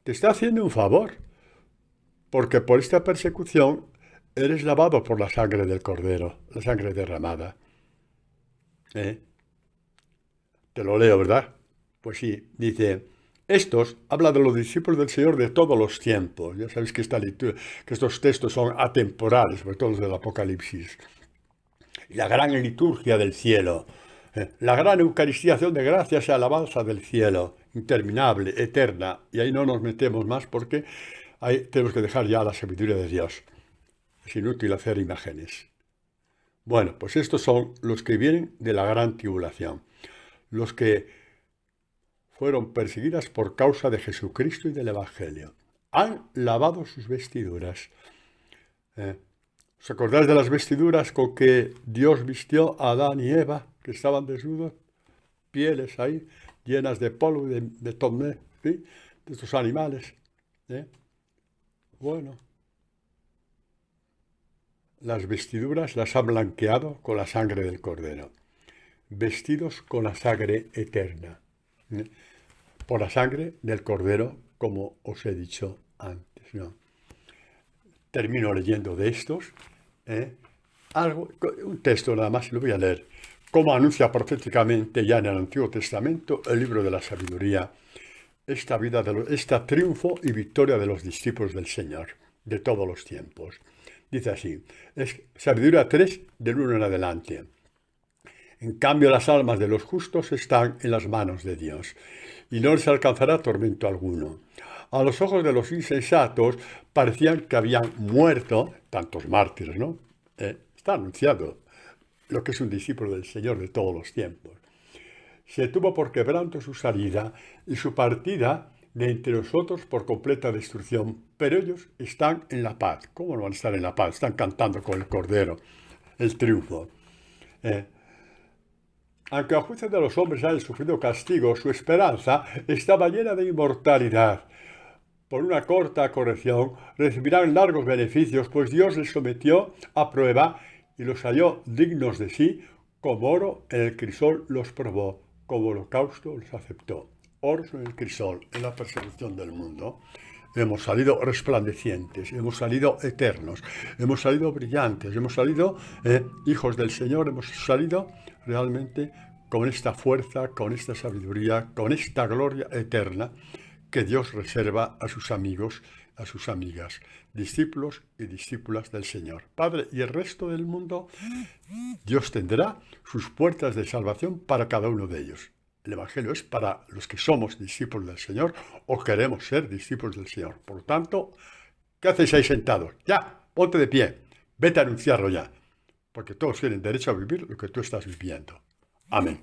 [SPEAKER 1] Te está haciendo un favor. Porque por esta persecución eres lavado por la sangre del Cordero, la sangre derramada. Te lo leo, ¿verdad? Pues sí, dice, estos, habla de los discípulos del Señor de todos los tiempos. Ya sabéis que, que estos textos son atemporales, sobre todo los del Apocalipsis. La gran liturgia del cielo, la gran eucaristización de gracias y alabanza del cielo, interminable, eterna. Y ahí no nos metemos más porque ahí tenemos que dejar ya la sabiduría de Dios. Es inútil hacer imágenes. Bueno, pues estos son los que vienen de la gran tribulación. Los que fueron perseguidas por causa de Jesucristo y del Evangelio. Han lavado sus vestiduras. ¿Os acordáis de las vestiduras con que Dios vistió a Adán y Eva, que estaban desnudos? Pieles ahí, llenas de polvo y de tomé, ¿sí? De estos animales. Bueno, las vestiduras las han blanqueado con la sangre del Cordero. Vestidos con la sangre eterna. Por la sangre del Cordero, como os he dicho antes, ¿no? Termino leyendo de estos. Un texto nada más, lo voy a leer. Como anuncia proféticamente ya en el Antiguo Testamento el libro de la sabiduría, esta triunfo y victoria de los discípulos del Señor, de todos los tiempos. Dice así, es sabiduría 3, del 1 en adelante. En cambio, las almas de los justos están en las manos de Dios, y no les alcanzará tormento alguno. A los ojos de los insensatos parecían que habían muerto tantos mártires, ¿no? Está anunciado lo que es un discípulo del Señor de todos los tiempos. se tuvo por quebranto su salida y su partida de entre nosotros por completa destrucción. Pero ellos están en la paz. ¿Cómo no van a estar en la paz? Están cantando con el Cordero el triunfo. Aunque a juicio de los hombres hayan sufrido castigo, su esperanza estaba llena de inmortalidad. Por una corta corrección recibirán largos beneficios, pues Dios les sometió a prueba y los halló dignos de sí, como oro en el crisol los probó, como holocausto los aceptó. Oro en el crisol, en la persecución del mundo. Hemos salido resplandecientes, hemos salido eternos, hemos salido brillantes, hemos salido hijos del Señor, hemos salido realmente con esta fuerza, con esta sabiduría, con esta gloria eterna que Dios reserva a sus amigos, a sus amigas, discípulos y discípulas del Señor. Padre, y el resto del mundo, Dios tendrá sus puertas de salvación para cada uno de ellos. El Evangelio es para los que somos discípulos del Señor o queremos ser discípulos del Señor. Por lo tanto, ¿qué hacéis ahí sentados? Ya, ponte de pie, vete a anunciarlo ya, porque todos tienen derecho a vivir lo que tú estás viviendo. Amén.